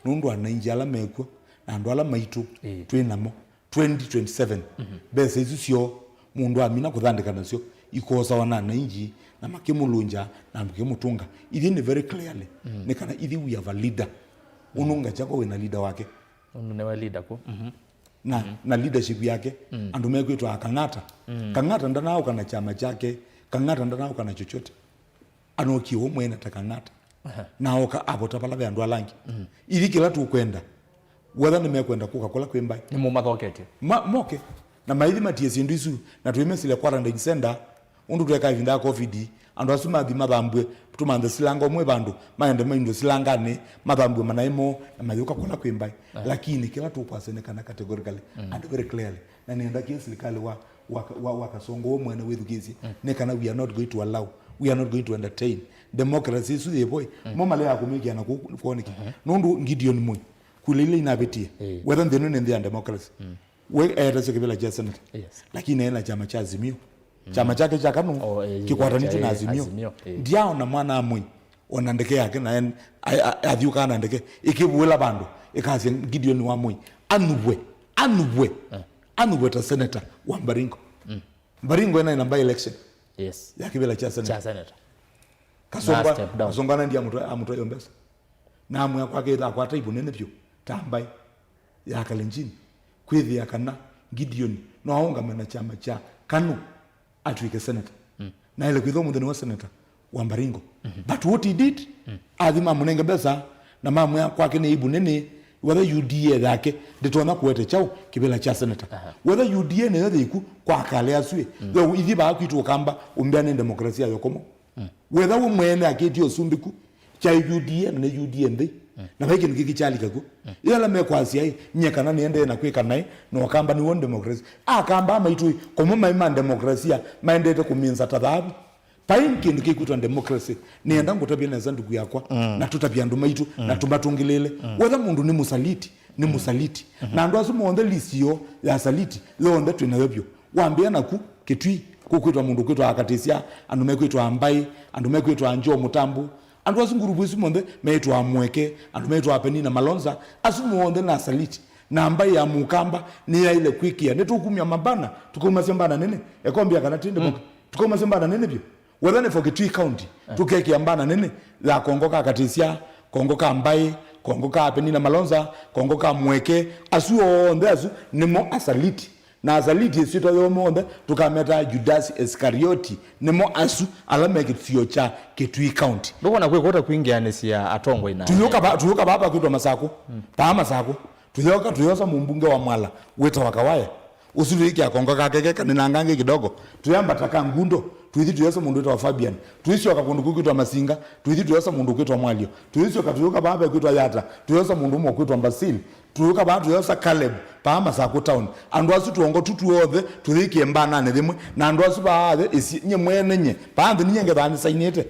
nundu wananchi ala mekwa na ndo ala maitu twinamo 2027 besa hizo sio mundu amina kuthandika nasio ikosa wananchi na makimulunja na makimutunga ithi ni very clearly ni kana ithi we have a leader ununga chako we na leader wake unewe leader ko na leadership yake andu mekwitwa akangata kangata ndanao kana chama chake kangata ndanao kana chochote anokiwo mwena takangata nao ka abota pala vya andu alangi ithi kila tu kwenda whether ni mekwenda kuka kwembai ni mu mathokete moke na maithi matie sindu isu na tuimesile quarantine center undu tweka ivinda covid andu asuma thi mathambwe tumanthe silanga mwe bandu maende maindo silangane mathambwe manaimo na mayuka kola kwimbai lakini kila tu pasene kana categorically and very clearly na nienda serikali wa kasongo mwe na wethugezi ne kana we are not going to allow, we are not going to entertain democracy su the boy mama le akumiki na kuoneki nundu Gideon mwe kulile inabetie whether they know in the democracy we airase kibela cha senate lakini ena chama cha Azimio chama chake cha KANU kikwatanitu na Azimio ndiao na mwana amwe onandeke yake na athiuka na ndeke ikibuela bandu ikazi Gideon wa mwe anubwe ta senator wa Mbaringo Mbaringo ena by election ya kibela cha senator kasongana ndia amuto yombesa na amwe kwake akwata ibunene pyo tambai ya Kalenjin kwithi ya kana Gideon no aunga mena chama cha KANU atwike senator na ile kwitho mutheni wa senator wa Mbaringo but what he did athima munenge besa na mamu ya kwake ni ibunene whether UDA yake nditona kuwete chao kibela cha senator whether UDA ne yothe iku kwa kale aswe yo ithi ba kwitu kamba umbiane demokrasia yokomo whether we mwene aketi osumbiku cha UDA na UDA ndi na baki ngiki chali kako ila mekwasia hii nyekana niende na kwika naye no kamba ni won democracy kamba maitu komo maima demokrasia maendete kuminza tadhabu pain kindu kikutwa democracy nienda ngutabia na zandu yakwa na tutabia ndu maitu na tumbatungilele whether mundu ni musaliti na ndo asumo on the list yo ya saliti lo ndo twinawebyo waambia naku kitwi kukwitwa mundu kwitwa akatesia andu mekwitwa ambai andu mekwitwa anjo mutambu andu asunguru isumonde meitwa amweke andu meitwa apenina malonza asumonde na saliti na ambai ya mukamba ni ya ile kwikia netukumya mabana tukoma sembana nene ekombia kana tinde tukoma sembana nene byo whether for Kitui County tukeki ambana nene la kongoka akatesia kongoka ambai kongoka apenina malonza kongoka amweke asuo onde asu nimo asaliti na azaliti sito yomonde tukameta Judas Iscarioti nemo asu alameke thiocha Kitui County ndoko na kwekota kuingianesia atongwe ina tuyoka baba kwitwa masako pa masako tuyosa mumbunge wa Mwala weta wakawaya usiriki akongo kakeke kaninangange kidogo tuyamba taka ngundo tuithi tuyosa mundu weta wa Fabian tuisi wakakundu kuitwa Masinga tuithi tuyosa mundu kuitwa Mwalio tuisi wakatuyoka baba kuitwa Yata tuyosa mundu mo kuitwa Mbasili tuyoka baba tuyosa Caleb pa Masako town andu asu tuongo tutuothe tuthiki mbana ne thimwe na andu asu baathe isi nye mwene nye pa andu nyenge thani sainete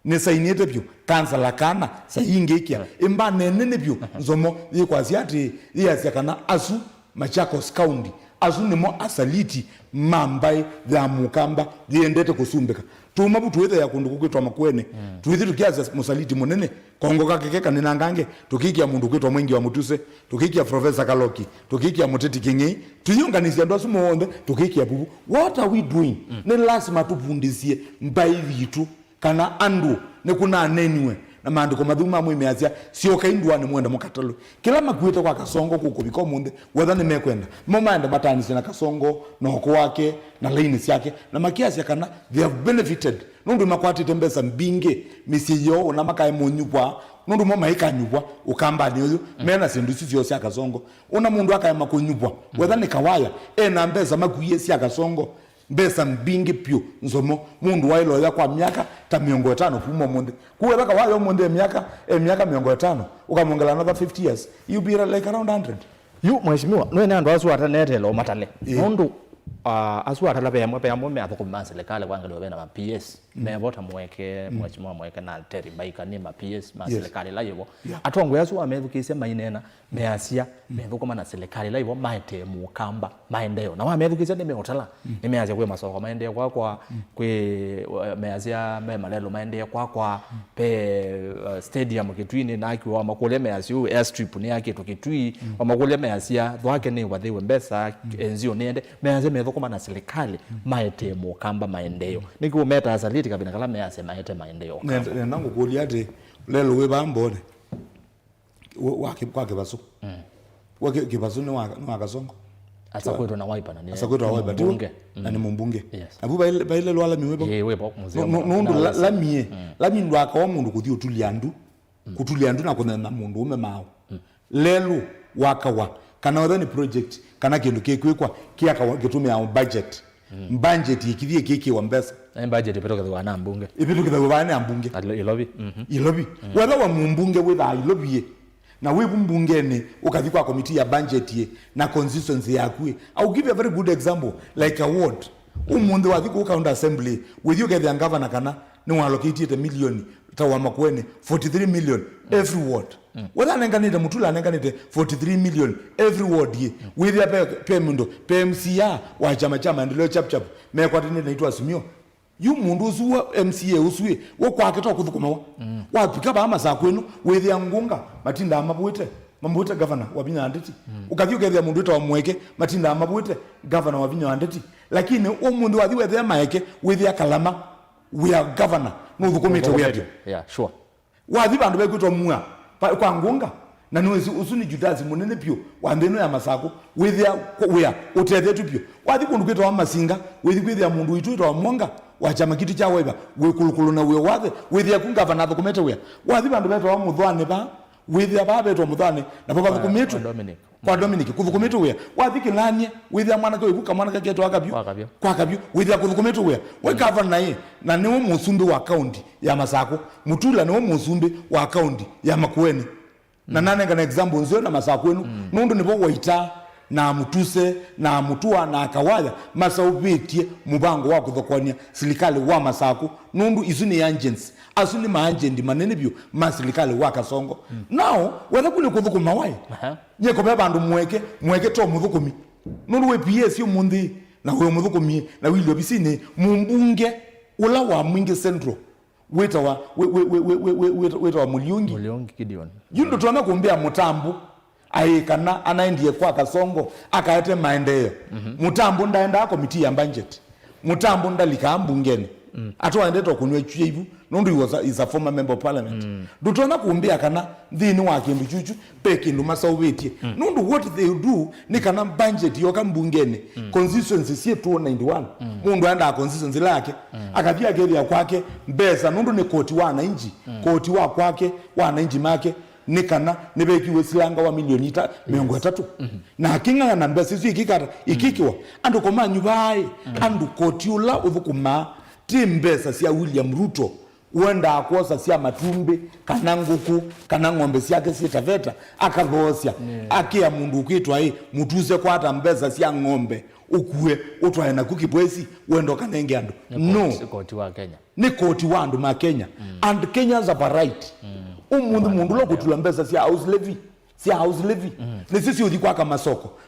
ne sainete pyo kansala kana saingekia imba nene pyo nzomo yikwasi ati yasi kana asu Machakos County asu nimo asaliti mambai ya mukamba diendete kusumbeka tuma butu wethe ya kundu kukwitwa Makueni tuithi tukiaza musaliti munene kongo kakekeka ninangange tukikia mundu kwitwa Mwengi wa Mutuse tukikia Professor Kaloki tukikia Muteti Kingi tuyunganisia ndo asu muonde tukikia bubu what are we doing ne lazima tupundisia mbai vitu kana andu ne kuna aneniwe na maandiko madhuma amwe imeazia sio kaindwa ni mwenda mukatalo kila makwita kwa Kasongo kukubiko munde whether ni mekwenda momanda matanisi na Kasongo na oko wake na laini yake na makiasi kana they have benefited nundu makwati tembesa mbinge misiyo na makai monyupwa nundu mama ikanyupwa ukamba niyo mena sindusi sio sia Kasongo una mundu akayama kunyupwa whether ni kawaya na mbesa makuye sia Kasongo mbesa mbingi pyo nzomo mundu wailo ya kwa miaka ta 50 kuma munde kuweka wayo munde miaka 50 ukamongela another 50 years you be like around 100 yu mheshimiwa nwe nando asu atanetelo matale mundu asu atala peyamo me athoko maserikali kwanga lwe na PS me vota mweke mheshimiwa mweke na Terry Baika ni ma PS maserikali la yivo atongo yasu amethukise mainena measia methuko na serikali la yivo maite mukamba maendeleo na wamethukise ni meotala ni measia kwe masoko maendeleo kwa kwe measia me malelo maendeleo kwa pe stadium kitwini na akiwa makule measia airstrip ni yake tukitwi makule measia thwake ni wathiwe mbesa enzio niende measia methuko na serikali maite mukamba maendeleo nikiwa meta asaliti kabina kala measia maite maendeleo nangu kuliate lelo we bambone wake kwake baso wake kibaso ni wa Kasongo asa kwetu na waipa na asa kwetu waipa bunge na ni mumbunge abu baile lwala miwebo wepo muzeo nundu la mindu akawa mundu kuthi utuliandu kutuliandu na kuna mundu ume mao lelo wakawa kana wethani project kana kindu kikwikwa kiaka gitumia budget budget ikithie kiki wa mbesa na budget ipetoka kwa na mbunge ipetoka kwa na mbunge ilobi whether wa mbunge whether ilobi na webu mbungeni ukathi kwa committee ya budget ye na consistency yakwe I'll give you a very good example like a ward umunde wathi ku county assembly with you get the governor kana ni allocate a million tawa Makueni 43 million every ward whether nenganite mutula nenganite 43 million every ward ye with ya payment PMCA wa chama ndio chap me kwa tini naitwa Simio yu mundu usuwa MCA usuwe wokwake to kuthukumawa wapika ba amasa kwenu with ya ngunga matinda amabwite mambuite governor wa Binyandeti ukathiuke ya mundu wa Mweke matinda amabwite governor wa Binyandeti lakini mundu wathi wethe maeke with ya Kalama we are governor no thukumite wetu sure wathi bandu bekwitwa mua kwa ngunga na niwezi usuni Judazi munene pyo wandeno ya Masako with ya we utethe tu pyo wathi kundu kwitwa Masinga with ya mundu itu wa Mwanga wa chama kitu cha weba we kulukulu na we wathe with ya kungavana thukumete we wathi bandu betwa wa Muthwane ba with ya baba betwa Muthwane na baba thukumitu kwa Dominic kuthukumitu we wathi kilanye with ya mwana kwa ibuka mwana kake to akabyo kwa kabyo with ya kuthukumitu we governor naye na niwo musumbi wa county ya Masako Mutula niwo musumbi wa county ya Makueni na nane ngana example nzio na Masako enu nundu nibo waita na Mutuse na Mutua na Akawaya masaubetie mubango wa kuthokonia serikali wa Masako nundu izuni agents asuni maagent manene byo maserikali wa Kasongo now whether kule kuthukuma wai nyeko bandu mweke to muthukumi nundu we PS yo mundi na we muthukumi na wili obisine mumbunge ula wa Mwingi Central weta wa Mulyungi Gideon yundo tuana kumbia Mutambu aikana anaendie kwa Kasongo akaete maendeleo Mutambu ndaenda committee ya budget Mutambu ndalika mbungeni atwaende to kunwe chivu nundu is a former member of parliament dutona kumbia kana thini wa kindu chuchu pekindu masaubetie nundu what they do ni kana budget yoka mbungeni constituency sie 291 mundu anda constituency lake akathia geria kwake mbesa nundu ni koti wa wananchi koti wa kwake wananchi make nikana nibekiwe silanga wa milioni 300 na kinga na mbesa isu ikikiwa andu komanyu bae andu kotiula uthukuma timbesa cia William Ruto wenda akosa cia matumbi kana nguku kana ng'ombe ciake citaveta akathocia akia mundu kwitwa mutuze kwata mbesa cia ng'ombe ukue utwae na kukibwezi wendo kanenge andu no koti wa Kenya ni koti wa andu ma Kenya and Kenyans have a right mundu lo kutula mbesa cia house levy ni sisi udikwa kama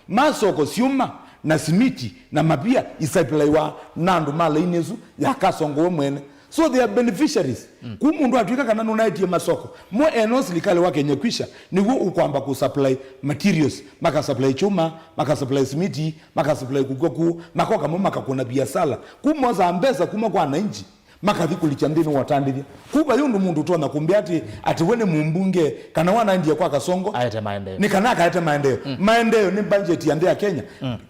masoko siuma na simiti na mapia isaipilaiwa nandu mala inezu yakasongo mwene so they are beneficiaries kumundu atwika kana nunaitie masoko mo eno silikale wa Kenya kwisha niwo ukwamba ku supply materials maka supply chuma maka supply simiti maka supply kugoku makoka mo maka kuna biasala kumoza mbesa kuma kwa wananchi makathi kulichandini watandithia kuba yundu mundu tona kumbia ati wene mumbunge kana wana ndiye kwa kasongo ayete maendeleo ni kana akaete maendeleo ni budget ya Kenya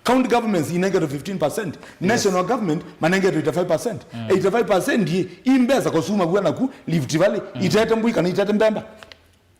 county governments inenge to 15% national government manenge to 85% 85% imbeza kusuma bwana ku Rift Valley itete mbuika na itete mbemba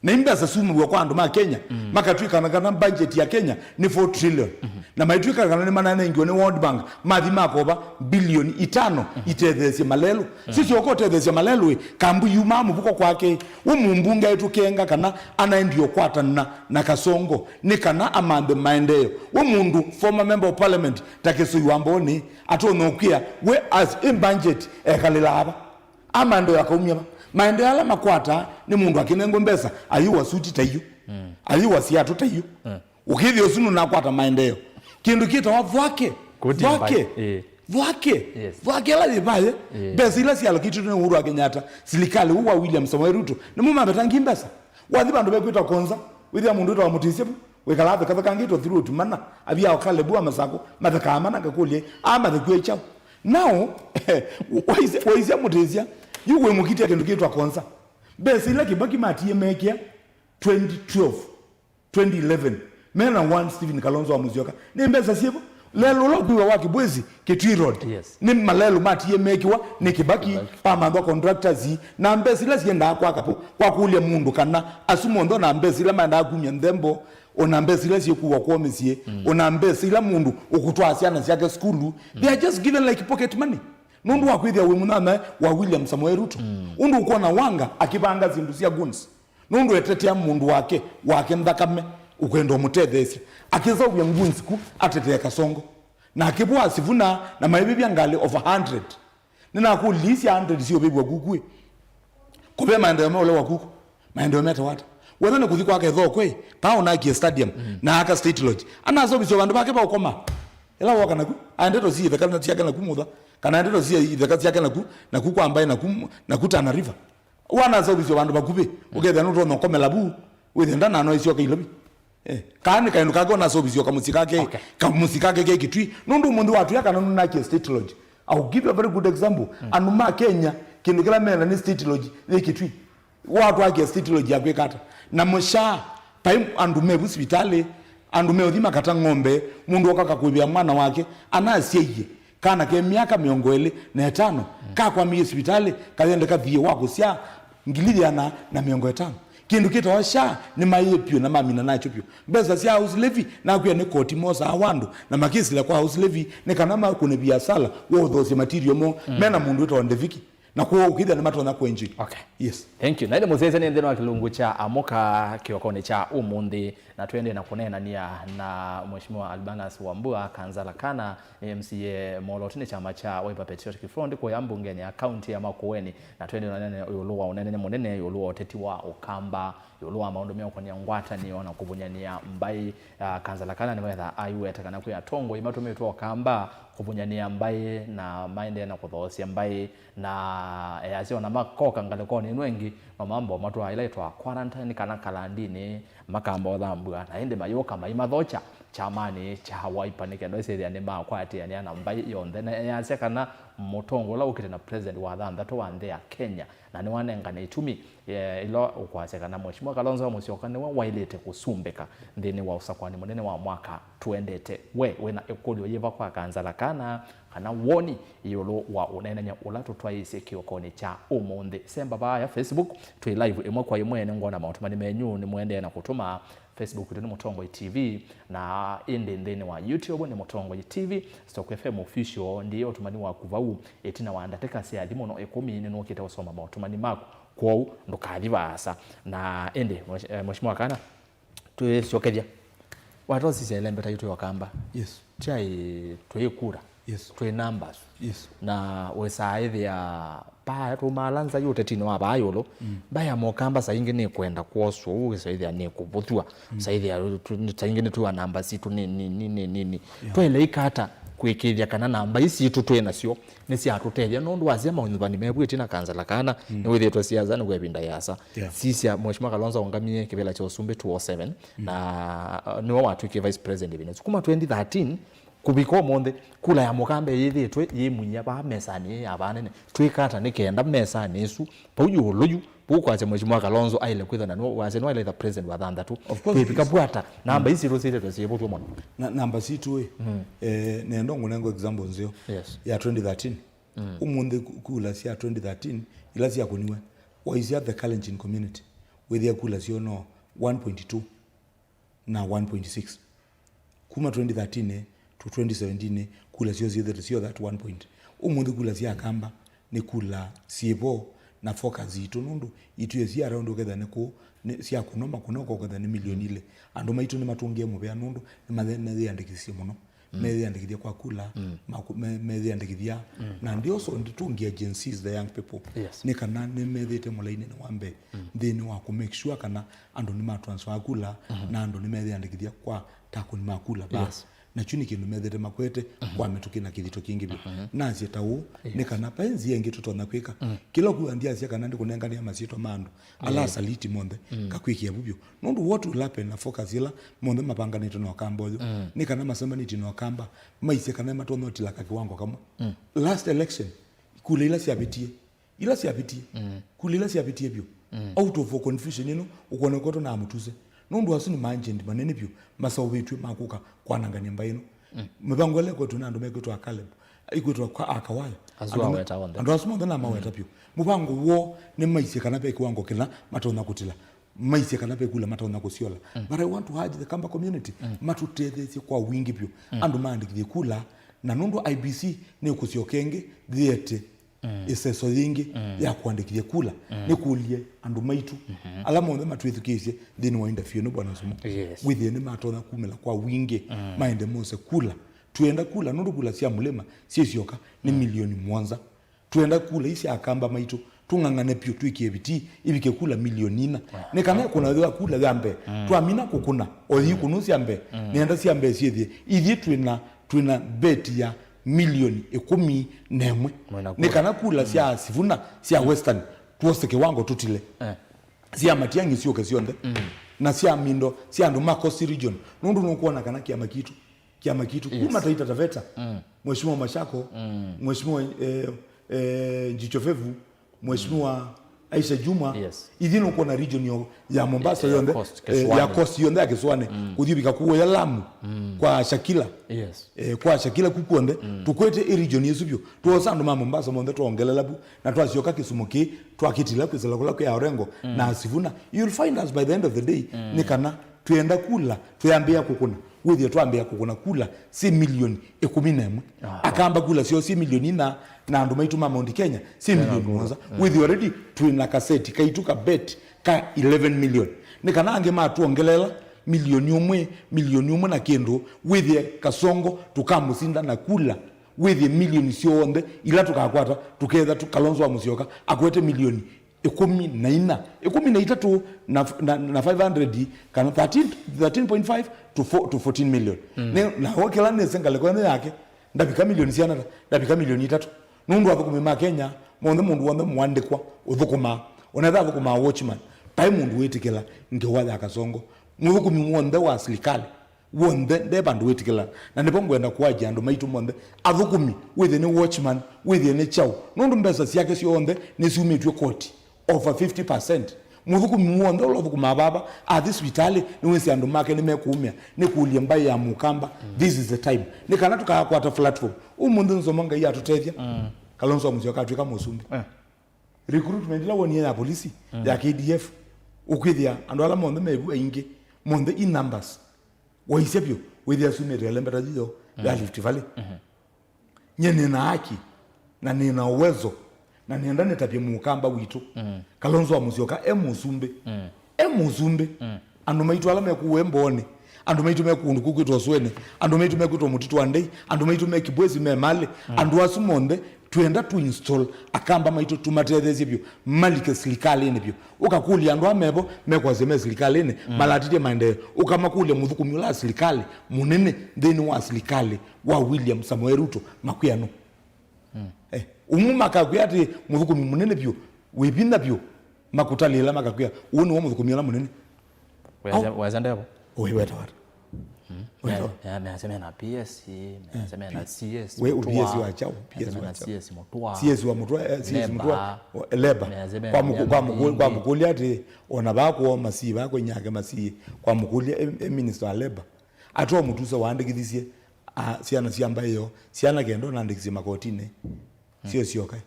na imbeza sumu kwa andu ma Kenya makatwika kana budget ya Kenya ni 4 trillion na maitwika kana ni manane ngio ni World Bank mathi makoba bilioni 5 itethesia malelo sisi okotethesia malelo kambu yumamu buko kwake umumbunga yetu kenga kana anaendio kwata na kasongo ni kana amande maendeleo umundu former member of parliament takesu yuamboni atonokia we as in budget ekalilaba amando yakaumya maendeleo ala makwata ni mundu akinengo mbesa ayuwa suti tayo ayuwa siatu tayo ukithi osunu na kwata maendeleo kindu kita wa vwake la libaye besa ila sialo kitu ni Uhuru wa Kenyatta silikali uwa William Samoei Ruto ni muma betangi mbesa wathi bandu bekwita konza withi mundu ito wa mutisibu wekalabe kathakangito through mana abia okale bua masako mathaka mana ngakulie ama the kwecha now waize mutisia yuwe mukiti kindu kitwa konza besa ila Kibaki matie mekia 2012 2011 mena one Stephen Kalonzo wa Musyoka ni mbesa sievo lelo lo biwa waki bwezi Kitui Road ni malelo matie mekiwa ni Kibaki pamando contractors na mbesa ila sienda kwa kapo kwa kulia mundu kana asumondo na mbesa ila manda kumya ndembo ona mbesa ila sikuwa kwa mesie ona mbesa ila mundu ukutwa asiana siake skulu they are just given like pocket money nundu wakwithia we munana wa William Samoei Ruto undu uko na wanga akibanga zindu cia guns nundu etetea mundu wake ndakame ukwenda mutethesia akiza ubya ngunzi ku atetea kasongo na akibwa asivuna na maibibi angali over 100 nina kulisi 100 sio bibwa gugwe kobe maendeleo ole wakuku maendeleo meta wata wena kuthikwa ake thokwe pao na ki stadium na aka state lodge anazo bizo bandu bake ba ukoma ela woka naku andeto si thekana tiaka na kumudha kana andeto si thekana tiaka na ku kwamba na kutana river wana zo bizo bandu bakube ugetha no no komela bu withenda na no isio ka ilobi kani kainu kagona so bizio kamusikake ke Kitui nundu mundu watu yakana nunake state lodge. I'll give you a very good example anuma Kenya kindu kila mena ni state lodge le Kitui watu wake state lodge ya kwekata na musha paim andume hospitali andume odhima kata ng'ombe mundu okaka kubia mwana wake anasieye kana ke miaka 25 ka kwa mi hospitali kaende kathie wako sia ngililia na 500 kindu kitosha ni mayepyo na mamina nacho pyo mbesa sia house levy na kuya ni koti mosa awandu na makisi la kwa house levy ni kanama kune biasala wo those material mo mena mundu ito ndeviki na kwa ukithia ni matona kwa nji. Okay, yes, thank you. Na ile muzeze ni ndeno wa kilungu cha amuka kiokoni cha umundi na tuende na kunena nia na Mheshimiwa Albanas Wambua Kanzala Kana MCA Molotini chama cha Wiper Patriotic Front kwa yambunge ni county ya Makueni na tuende na nene yuluwa unene munene yuluwa oteti wa Okamba yuluwa maundomia kwa Ngwata ni wana kubunyania mbai Kanzala Kana ni wetha aiwe atakana kwa tongo imatumia tu Okamba kubunyania mbai na maende na kuthosia mbai na asio na makoka ngalekoni nwengi mamambo matu ailetwa quarantine kana kalandini makambo dhambua na ende mayoka maimathocha chamani cha Wiper nikendo ise ni ma kwati yani na mbai yonde na yasekana mutongo la ukite na president wa thantha wa ndea Kenya na ni wanengane itumi ilo ukwasekana Mheshimiwa Kalonzo Musyoka ni wailete kusumbeka ndini wa usakwani munene wa mwaka tuendete we na ekolio yeva kwa Kanzala Kana kana woni yolo wa unenanya ulato twaise kiokoni cha umundi semba ba ya Facebook twi live imwe kwa imwe ngona mautuma ni menyu ni mwende na kutuma Facebook ni Mutongoi TV na ndeni wa YouTube ni Mutongoi TV Stock FM official ndiyo tumani wa kuvau etina wa ndateka sia dimo no 10 ni no kita usoma mautuma ni mako kwa ndokadibasa na mheshimiwa kana tuyokedia watu sisi elembeta yitu wakamba yes chai tuyekura yes twe numbers yes na wesaidhi ya pa rumalanza yote tino abayolo baya mokamba saingine kwenda kuoso wesaidhi ya nekubuthwa saidhi ya saingine tu namba situ nini twele ikata kwikithia kana namba isi tutwe nacio nisi atuteja nondu wazema unyumbani mebwiti na kanzala kana ni withitwa siaza ni gwebinda yasa sisi ya mheshimiwa Kalonzo ongamie kibela cha Usumbe 207 na niwo watu ki vice president bine kuma 2013 kubiko monde kula ya mukambe yithitwe yimunya ba mesani abanene twikata nikenda mesani isu pauju loju bukwaje mheshimiwa Kalonzo aile kwithana no waze no ile the president wa thanda tu bikabwata namba isi rosire twesibo tu mono namba situ nendo ngunengo example nzio ya 2013 umunde kula sia 2013 ila sia kuniwe was at the Kalenjin community with their kula sio no 1.2 na 1.6 kuma 2013 to 2017 kula sio that 1 point umunde kula sia kamba ni kula siebo na focus itu nundu itu yesi around oketha neko sia kunomba kunoko oketha ni milioni ile ando maitu ni matungie mubea nundu ni yandikithia muno yandikithia kwa kula yandikithia na ndio so nditungia agencies the young people ni kana ni methete mulaine ni wambe thini wa ku make sure kana ando ni ma transfer kula na ando ni yandikithia kwa takuni makula bas na chuni kindu methete makwete kwa metukina kithito kingi bi na cietau ni kana penzi yengi tutona kwika kila kuandia cia kana ndi kunengania masito mandu ala saliti monde kakwikia bubyo nondu what will happen na focus ila monde mapanga nito no kambo ni kana masema nito no kamba maise kana matono tilaka kiwango kama last election kulela siabitie kulela siabitie bio out of confusion ukona koto na amutuse nondu asuni manjendi manene byo masawo betwe makuka kwananganya mbayino mbangole ko tunando mekwetwa Caleb ikwetwa kwa akawaya ando asuma ndana maweta pyo mubango wo ne maise kana pe kwango kila matona kutila maise kana pe kula matona kusiola but I want to urge the Kamba community matutethese kwa wingi pyo ando mandikithie kula na nondu IBC ne kusiokenge thiete iseso yingi ya kuandikithia kula ni kulie andu maitu alama onde matwithukisie thini wa interview no bwana sumu within ni matona kumela kwa wingi maende mose kula tuenda kula nundu kula sia mulema sioka ni milioni mwanza tuenda kula isi akamba maitu tungangane pyo twikie biti ibike kula milioni na ne kana kuna thwa kula gambe twamina kukuna oyi kunusi ambe nienda sia ambe siethie ithi twina beti ya milioni 11 ni kana kula sia sivuna sia western tuose kiwango tutile sia matiangi sio kasionde na sia mindo sia ndo Makosi region nundu nukuona kana kiama kitu kuma Taita Taveta mheshimiwa Mashako mheshimiwa Jichofevu mheshimiwa Aisha Juma idhino kwa na region ya Mombasa yonde ya Coast yonde ya Kiswane kuthibika kuwa ya Lamu kwa Shakila kwa Shakila kukonde tukwete region yesubyo tuosando ma Mombasa monde tuongelela bu na twasioka Kisumu twakitila kwizela kula ya Orengo na Asivuna you'll find us by the end of the day nikana tuenda kula tuyambia kukuna wewe tuambia kukuna kula si milioni 11 akamba kula sio si milioni na ndo maitu Mount Kenya si milioni mwanza wewe already tuina kaseti kaituka bet ka 11 million nikana ange matuongelela milioni umwe na kendo wewe Kasongo tukamusinda na kula wewe milioni sio onde ila tukakwata tuketha Kalonzo wa Musyoka akwete milioni 13 na 500 kana 13.5 to 14 million na wakela nesengale kwa yake ndabika milioni siana ndabika milioni 3 nundu athukuma Kenya mundu wonde mwandikwa uthukuma unatha thukuma watchman pai mundu wetikela ngewala Kasongo muthukumi wonde wa serikali wonde ndeba ndu wetikela na ndipo ngwenda kwaje andu maitu monde athukumi within watchman within chao nundu mbesa siake sionde nisumitwe koti over 50% muthuku muonde ulothuku mababa athi hospitali ni wesi andu make ni mekumia ni kuulia mbai ya mukamba this is the time ni kana tukakwata platform umundu nsomonga ya tutethia Kalonzo Musyoka atwika musumbi recruitment la woni ya polisi ya KDF ukwithia andu ala monde mebu aingi monde in numbers waisepyo withia sunere lembeta jiyo ya Rift Valley nyene na haki na nina uwezo na nienda netapye mukamba witu Kalonzo Musyoka emusumbe emusumbe andu maitu ala mekuwe mbone andu maitu mekundu kukwitwa swene andu maitu mekwitwa mutitu andei andu maitu mekibwezi memale andu asumonde tuenda tu install akamba maitu tumatethezye byo malike serikali ene byo ukakulia andu amebo mekwazeme serikali ene malatite maendeleo ukamakulia muthukumio la serikali munene thini wa serikali wa William Samoei Ruto makuyano umumaka kuyati muthukumi munene byo webinda byo makutalila makakuya uone wa muthukumi la munene weza ndebo weta wata meseme na PS meseme na CS we PS wa chao PS wa CS motwa CS wa motwa CS motwa leba kwa mukulia ati ona bako masi bako nyake masi kwa mukulia minister wa leba atwa mutusa waandikithisie siana siamba hiyo siana kendo naandikithie makotini sio kai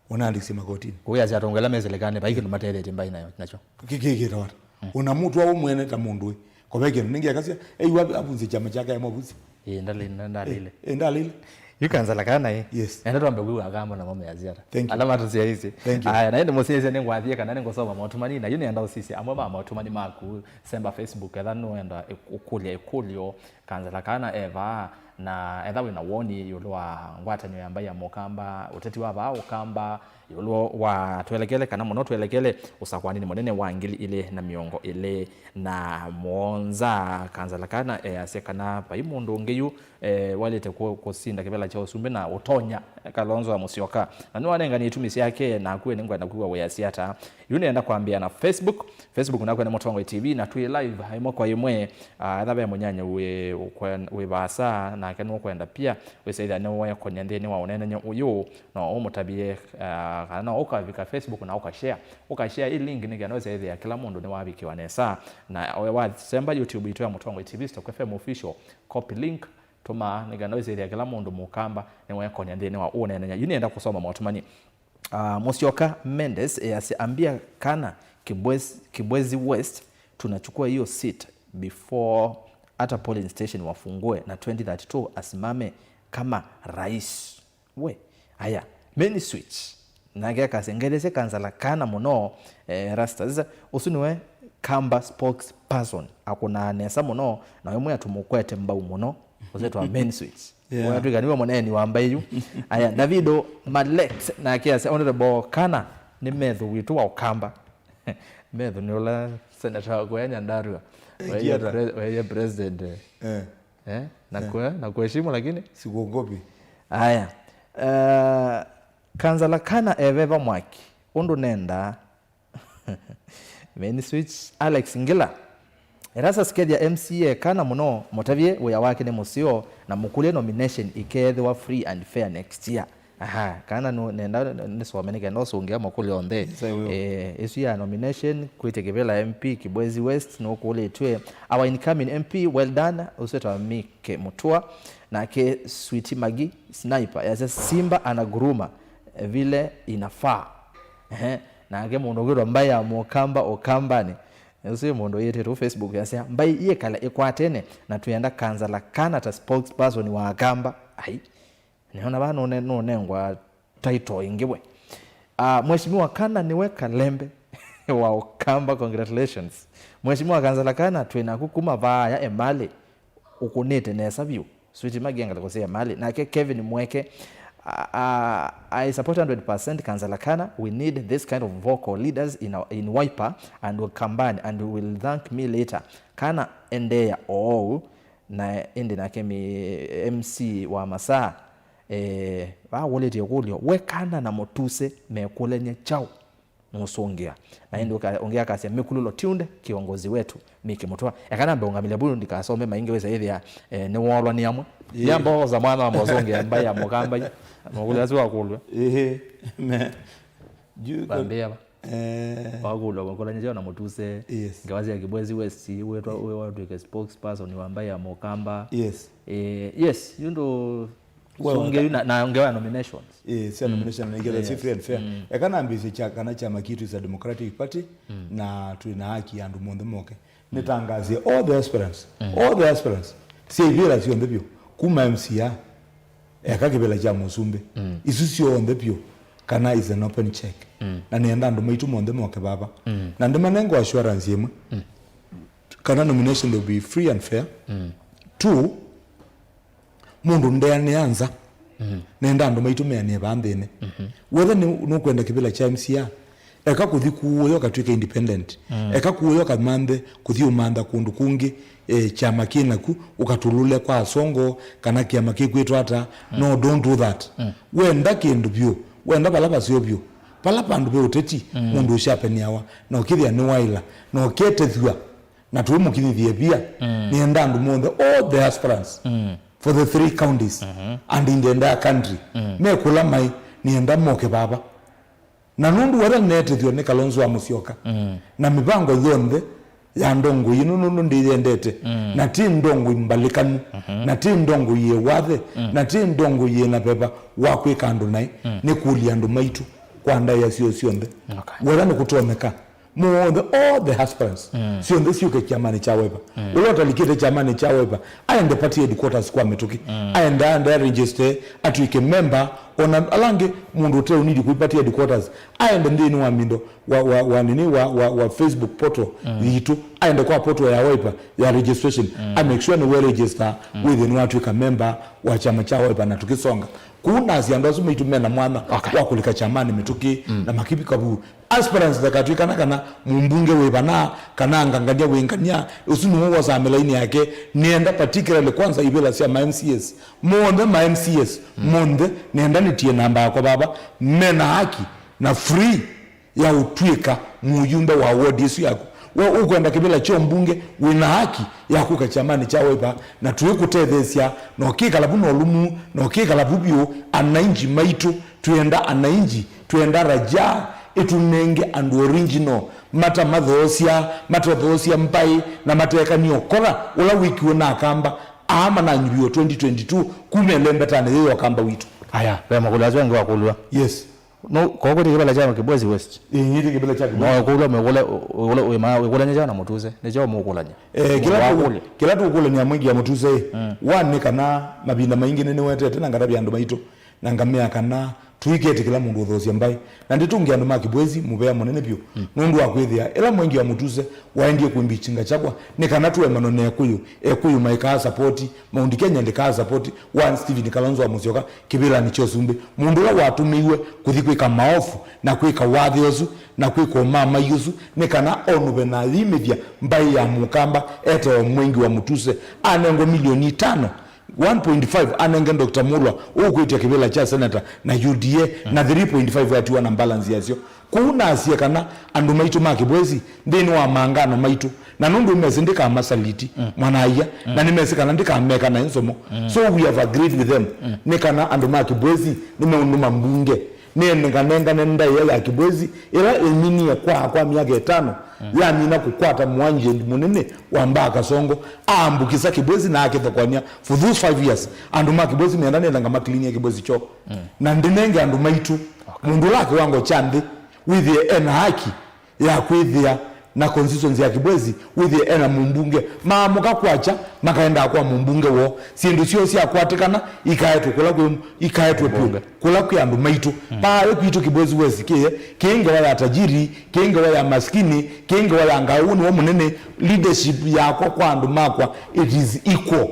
unaandikithie makotini kuya zatongela mezelekane baiki numatethete mbai nayo nacho kikikira wata una mutu wa mwene ta mundu kwa vile ningi akasia wapi abunze chama chake ya mabuzi ndalile yukanza lakana yes enda tuambe kuwa kama na mama ya ziara alama tusia hizi aya naende mosese ne ngwathie kana ne ngosoma mautumani na yuni enda usisi amwe mama mautumani maku semba Facebook etha no enda ekulio kanza lakana eva na etha wina woni yulwa ngwatanyo yamba ya mukamba uteti wa ba ukamba yulwa wa twelekele kana muno twelekele usakwanini munene wa ngili ile na miongo ile na monza kanza lakana asekana pai mundu ngeyu walete kusinda kibela cha usumbe na utonya Kalonzo Musyoka na niwa nenga ni itumisi yake na kuwe nengwa na kuwa weyasiata yuni enda kuambia na Facebook nako ni Mutongo TV na tuwe live haimo kwa imwe athabe munyanya we basa na kenu kwenda pia we saida ne wa konyande ni wa onene uyu na umutabie kana ukavika Facebook na ukashare hii link ni gano zaidi ya kila mundu ni wabikiwa nesa na wa semba YouTube itu ya Mutongo TV Stock FM official copy link tuma nigano zaidi ya kila mundu mukamba ni wa konyande ni wa onene yuni enda kusoma mautumani Musyoka Mendes asiambia kana Kibwezi West tunachukua hiyo seat before hata polling station wafungue na 2032 asimame kama rais we haya many switch nage kasengeleze kanzala kana muno rastas usuniwe kamba spokesperson akuna nesa muno na wemwe atumukwete mbau muno uzetwa main switch watu ganiwa moneni wambayu aya Davido Mallet na kiasi honorable kana ni methu witu wa ukamba methu ni ula senator kwa Nyandarua wewe president na kuheshimu lakini sikuogopi aya kanzala kana eveva mwaki undu nenda main switch Alex Ngila erasa skedia MCA kana muno motavie weya wake ne musio na mukule nomination ikethwa free and fair next year kana no nenda nisomene no songia mukule onde esu ya nomination kuitekebela MP Kibwezi West no kule twe our incoming MP well done useta Mike Mutua na ke Sweet Magi Sniper ya Simba anaguruma vile inafaa na ke munogero mbaya mukamba okambani Usiye mundu yete tu Facebook yasema mbai iye kala ekwatene na tuyenda kanzala kana ta spokesperson wa akamba ai niona bana no nengwa title ingiwe mheshimiwa kana niwe Kalembe wa Okamba congratulations mheshimiwa kanzala kana twena kukuma vaya emali ukunete nesa view Sweet Magianga likosea mali na Kevin Mweke I support 100% kanzala kana we need this kind of vocal leaders in Wiper and will combine and will thank me later kana endea na ende na kemi MC wa masaa ba wolete kulio we kana na motuse mekulenye chao musongia na ende ongea kasi mekululo tiunde kiongozi wetu Mike Mutua yakana mbongamile bulu ndikasome mainge weza hivi ya ne wolwa ni amwe yambo za mwana wa mozongia mbaya mukamba mukule azwa kulwe me bambia Wakulo ngokola nje na Mutuse ngawazi ya Kibwezi West we watu ke spokesperson wambaye ya Mokamba yes you know na ongewa nominations nomination na ngela free and fair ekana ambisi chaka na chama kitu za Democratic Party na tuna haki andu monde moke nitangazie all the aspirants si vira si ondepio kuma MCA ekakibela cha Musumbe isusio ondepio kana is an open check na nienda andu maitu monde moke baba na ndimanengo assurance yema kana nomination will be free and fair. 2 mundu ndene anza nenda andu maitu meane bandene whether no kwenda kibela cha MCA eka kuthi kuyo katwika independent eka kuyo kamande kuthi umanda kundu kungi chama kinaku ukatulule kwa songo kana kiama kikwetwa hata no don't do that wenda kindu byo wenda balaba sio byo pala pandu be uteti mundu ushapeniawa na ukithia ni waila na uketethwa na tuwe mukithithie bia nienda andu monde all the aspirants for the 3 counties and in the entire country me kula mai nienda moke baba na nundu wala netethio ni Kalonzo wa Musyoka na mibango yonde ya ndongo yinu ndiyendete na ti ndongo imbalikanu na ti ndongo ye wathe na ti ndongo ye na beba wakwika andu nai ni kulia andu maitu kwa ndaya sio sionde wala nukutomeka more all the aspirants sionde sio kiamani cha weba ulota likite chamani cha weba aende party headquarters kwa metuki aende register atuike member ona alange mundu te unidi ku party headquarters aende ndini wa mindo wa Facebook portal yitu aende kwa portal ya weba ya registration make sure ni we register with watuika member wa chama cha weba na tukisonga kuna ziandazo mitumena mwana wa kulika chamani metuki na makipi kabu aspirants da katwika kana mumbunge webana kana ngangania wengania usunu wa za melaini yake nienda particularly kwanza ibela sia MCS monde MCS monde nienda nitie namba yako baba mena haki na free ya utwika muyumbe wa ward yesu yako wewe ukwenda kibela cho mbunge wina haki ya kuka chamani cha weba na tuikutethesia no kika labu no lumu no kika labu bio anainji maitu tuenda raja etunenge and original mata mathosia mpai na mateka ni okora ula wiki wona akamba ama na nyibio 2022 kumelembe tane yo akamba witu aya wema kulazwa ngo akulwa yes no koko kibela cha Kibwezi West nyiri kibela cha Kibwezi no kulwa mekola wema nyanja na Mutuse nejo mukulanya kila tukula ni amwingi ya Mutuse wane kana mabinda maingi nene wete tena ngarabi andu maito na ngamea kana tuikete kila mundu uthosia mbai na nditungia andu ma Kibwezi mubea monene bio nundu akwithia ela mwengi ya Mutuse waendie kuimbichinga chakwa ni kana tuwe manone ekuyu maika support Mount Kenya ndika support one Stephen Kalonzo wa Musyoka kibira ni chosumbe mundu la watumiwe kuthikwa maofu na kwika wathiosu na kwika mama yusu ni kana onube na limithia mbai ya Mukamba ete mwengi wa Mutuse anengo milioni 5 1.5 anenge Dr. Mulwa ukwitia kibela cha senator na UDA na 3.5 atiwa na balance yasio kuna asie kana andu maitu ma Kibwezi ndeni wa mangano maitu na nundu mesindika masaliti mwanaiya na nimesikana ndika meka na insomo so we have agreed with them nikana andu ma Kibwezi nimeunduma mbunge nenga nenda ya Kibwezi ila emini ya kwa miaka 5 ya mina kukwata mwanje munene wa Mbaka Songo ambukisa Kibwezi na akithokwania for those 5 years andu ma Kibwezi nenda ngama clean ya Kibwezi cho na ndinenge andu maitu mundu lake wango chande with the ena haki ya kwithia na constituency ya Kibwezi with the ena mumbunge maamuka kwacha makaenda kwa mumbunge wo sindu sio sia kwatikana ikaetu kula kwa andu maitu pale kwitu Kibwezi West kinge wala tajiri kinge wala maskini kinge wala ngauni wo munene leadership yako kwa andu makwa it is equal.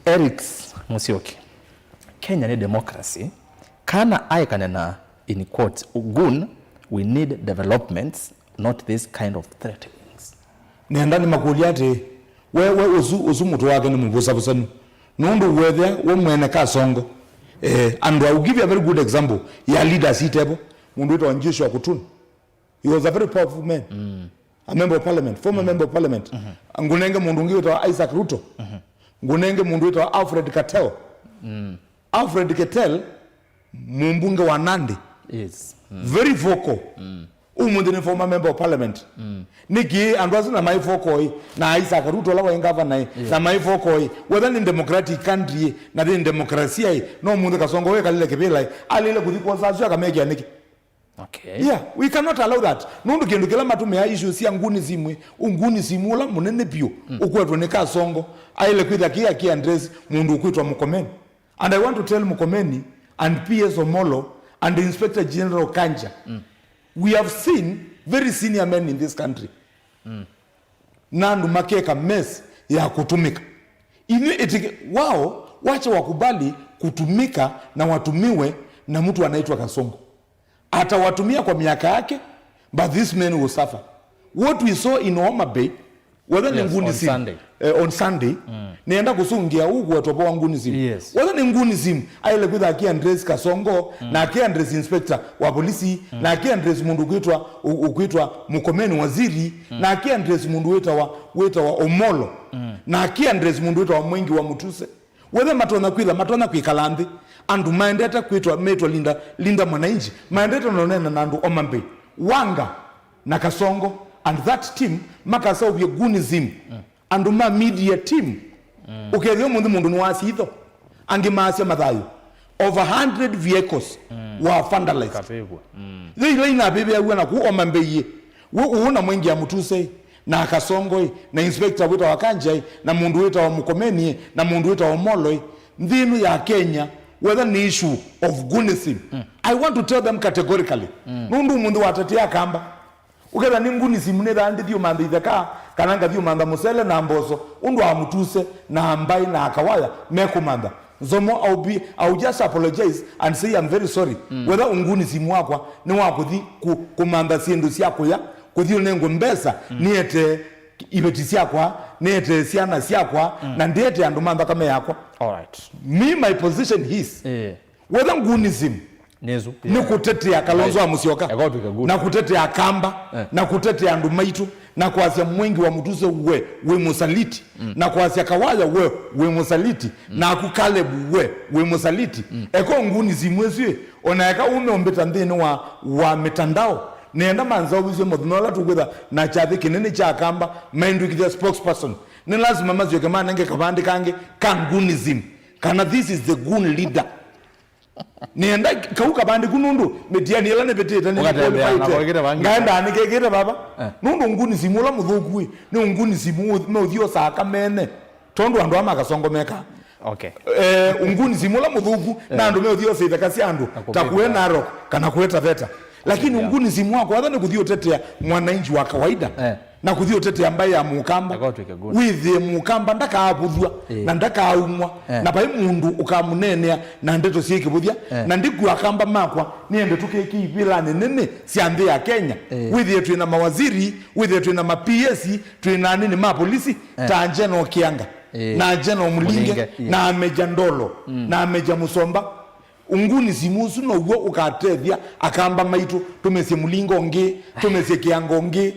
Eric Musyoki, Kenya ni democracy kana aikanena in quotes ugun we need developments not this kind of threatenings. Nenda ni makuliate wewe uzu mtu wake ni mvusa busanu nundu wethe we mwene Kasongo and I will give you a very good example ya leadership table mundu wetu Wanjisho wa Kutuni. He was a very powerful man, a member of parliament, former member of parliament. Ngunenge mundu ngi wetu Isaac Ruto, ngunenge mundu wetu Alfred Ketel. Alfred Ketel mumbunge wa Nandi Yes. Very vocal. Umuntu ni former member of parliament. Niki andwazi na my vocal na Isaac Ruto la wa governor na my vocal whether in democratic country na in democracy no mundu kasongo we kalile kebela alile kuthikoza azu akameke aniki. Okay. Yeah, we cannot allow that. Nundu kendo kila matume ya issue sia nguni zimwe, unguni simula munene pio. Ukwetwa ne kasongo, aile kwitha kia address mundu ukwitwa Mukomeni. And I want to tell Mukomeni and PS Omolo and the Inspector General Kanja. We have seen very senior men in this country. Nandu makeka mess ya kutumika. Wao wacha wakubali kutumika na watumiwe na mtu anaitwa Kasongo. Atawatumia kwa miaka yake, but this man will suffer. What we saw in Homa Bay, whether ni nguni simu on Sunday, nienda kusungia huku watopo wa nguni simu. Yes. Whether ni nguni simu, aile kwitha akia Andres Kasongo, na akia Andres Inspector wa polisi, na akia Andres mundu kuitwa Mukomeni waziri, na akia Andres mundu weta wa Omolo, na akia Andres mundu weta wa Mwengi wa Mutuse. Whether matona kuikalandhi, andu maendeta kuitwa metwa linda mwananchi, maendeta nonena na andu Homa Bay, Wanga na Kasongo, and that team makasa obye gunism andu ma media team ukethio mundu nwasi hitho angi maasya mathayo over 100 vehicles were vandalized. They ina bebe ya na ku Homa Bay una Mwengi ya Mutuse na Kasongo na Inspector wita wa Kanja na mundu wita wa Mukomeni na mundu wita wa Omolo ndinu ya Kenya whether an issue of gunism. I want to tell them categorically. Nundu mundu watatia kamba. Ukeda ni ngunism ne dandi dio manda idaka kananga dio manda Musele na Mboso undu wa Mutuse na Ambai na Akawaya mekumanda. Zomo I'll just apologize and say I'm very sorry. Whether ungunism wakwa ni wako di kumanda siendu siyako ya kuthio nengo mbesa niete ibeti siyakwa niete siana siyakwa na ndiete andu manda kama yakwa. All right. Me, my position is whether ngunism Nezu ni kutetea Kalonzo Musyoka na kutetea Kamba na kutetea andu maitu na kuasia Mwengi wa Mutuse we musaliti na kuasia Kawaya we musaliti na kukalebu we musaliti eko ngunism wesu onaeka umeombeta ndini wa mitandao nenda manza wizo modnola tukwetha na chathi kinene cha Kamba maindu ikithia spokesperson ni lazima mazioke manenge kabandi kange kangunism kana this is the goon leader nenda kauka bandi kunundu mediani yala nebeteta ne ngaenda anikegere baba nundu ngunism ula muthuku ni ngunism muthio saka mene tondu andu ama Kasongo meka. Okay. Ngunism ula muthuku na andu meothio seithaka cia andu takuwe Narok kana kueta Veta. Lakini ngunism wako watha ni kuthio tetea mwananchi wa kawaida na kuthio tetea ambaye ya Mukamba withi Mukamba ndaka abuthua na ndaka aumwa na pai mundu ukamunenea na ndeto ciikibuthia na ndiku Akamba makwa niende tukeki ibila nene cia nthi ya Kenya withi twina mawaziri withi twina ma PS twina nini ma polisi ta General Kianga na General Mulinge na Meja Ndolo na Meja Musomba ngunism usu no wo ukatethia Akamba maitu tumesie Mulingo ngi tumesie Kiango ngi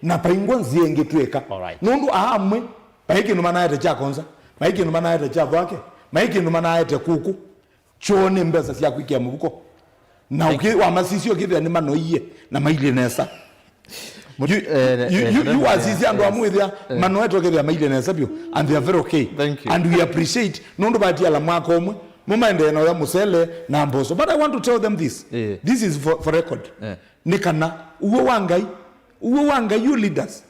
na paingo nzienge tweka nundu ahamwe paiki numana yete cha konza paiki numana yete cha vake paiki numana yete kuku chone mbesa cia kwikia mubuko na uki wa masisio kithia ni manoiye na maile nesa you asisi andu amwithia mano yetu kithia maile nesa bio and they are very okay and we appreciate nundu batia la mwako omwe mumaende na ya Musele na Mboso. But I want to tell them this. This is for record. Nikana uwe wangai you leaders.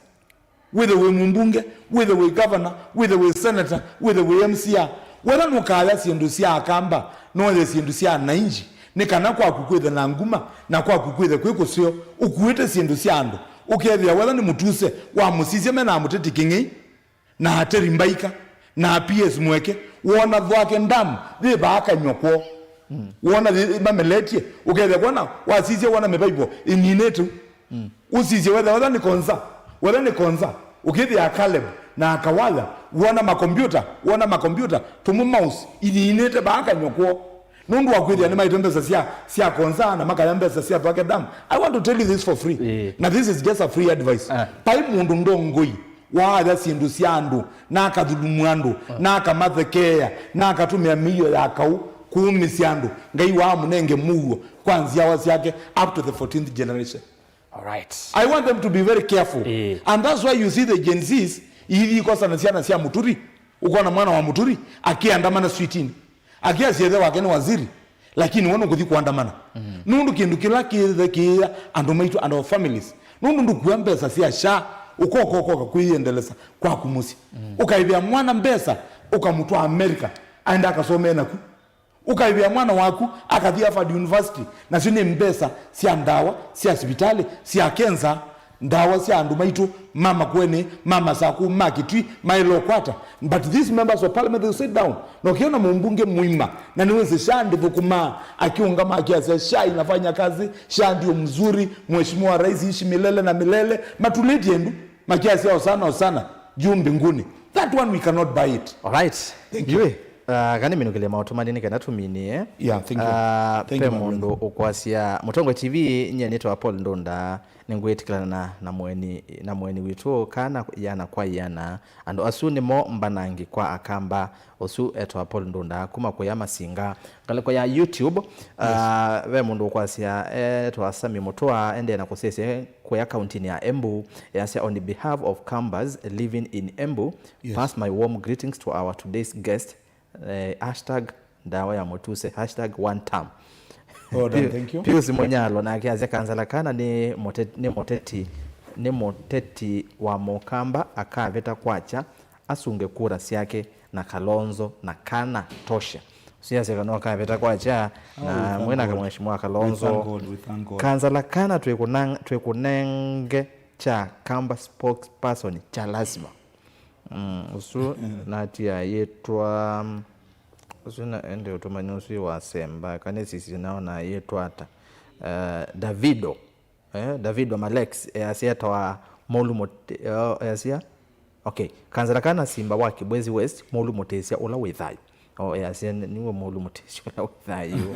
Whether we mumbunge, whether we governor, whether we senator, whether we MCA. Whether nukaya siendu siya Akamba, no siendu siya nainji. Nikana kwa kukwethe na nguma na kwa kukwethe kweko sio ukuwete siendu siya andu. Ukethia whether ni Mutuse wa musisi mena amuteti kingi na ateri mbaika na PS mweke wona dhwake ndamu thi baka nyoko wona mameletie ukethe kona wasisi wona mebaibo ininetu usisi whether ni konza ukithi ya Caleb na Akawala wona makompyuta tumu mouse ininete baka nyoko nundu wakwithia ni maitembeza sia konza na makayambesa sia dhwake ndamu. I want to tell you this for free na this is just a free advice pai mundu ndongoi waatha sindu cia andu na akathulumu andu na akamathekea na akatumia milio ya kau kuumisia andu ngai wa munenge muo kwanzia wasi yake up to the 14th generation. All right. I want them to be very careful. And that's why you see the Gen Zs hivi kosa na siana sia Muturi, uko na mwana wa Muturi akiandamana streetini akiasiethe wake ni waziri lakini wono kuthi kuandamana nundu kindu kila kithe andu maitu and our families nundu kuwa mbesa sia sha ukokokoka kuiendeleza kwa kumusi ukaibia mwana mbesa ukamutwa America aenda akasome naku ukaibia mwana waku akathi Harvard University na sine mbesa sia ndawa sia hospitali sia kenza ndawa sia andu maitu mama kweni mama saku makitwi mailo kwata. But these members of parliament will sit down na ukiona mbunge muima na niweze shandi vukuma akiungama akiasa sha inafanya kazi sha ndio mzuri mheshimiwa rais ishi milele na milele matuleti endu makiasi yao sana juu mbinguni. That one we cannot buy it. All right. Thank you. Gani minukile mautumanini kana tumini Yeah, thank you. Thank you mundu ukwasia Mutongwe TV nye nito Paul Ndunda ningwetikana na mweni witu kana yana kwa yana ando asu nimo mbanangi kwa akamba osu eto Paul Ndunda kuma kwa masinga kale kwa ya YouTube we mundu ukwasia eto asami mutoa ende na kusese kwa accountini ya Embu yase on the behalf of Kambas living in Embu. Pass my warm greetings to our today's guest. Hashtag ndawa ya mutuse #one term. Oh, thank you. Pius Monyalo na kiaze kanzala kana ni moteti wa Mokamba akaveta kwacha asunge kura siake na Kalonzo na kana tosha. Siasa kana akaveta kwacha na mwena kama mheshimiwa Kalonzo kanzala kana twekunenge cha Kamba spokesperson cha lazima. Usu natia yetwa usuna ende utumanyosi wa semba kane sisi naona yetwa hata Davido Malex asiata wa Molu asia okay kanzala kana simba wa Kibwezi West Molu Motesia ula withayo asia niwe Molu Motesia ula withayo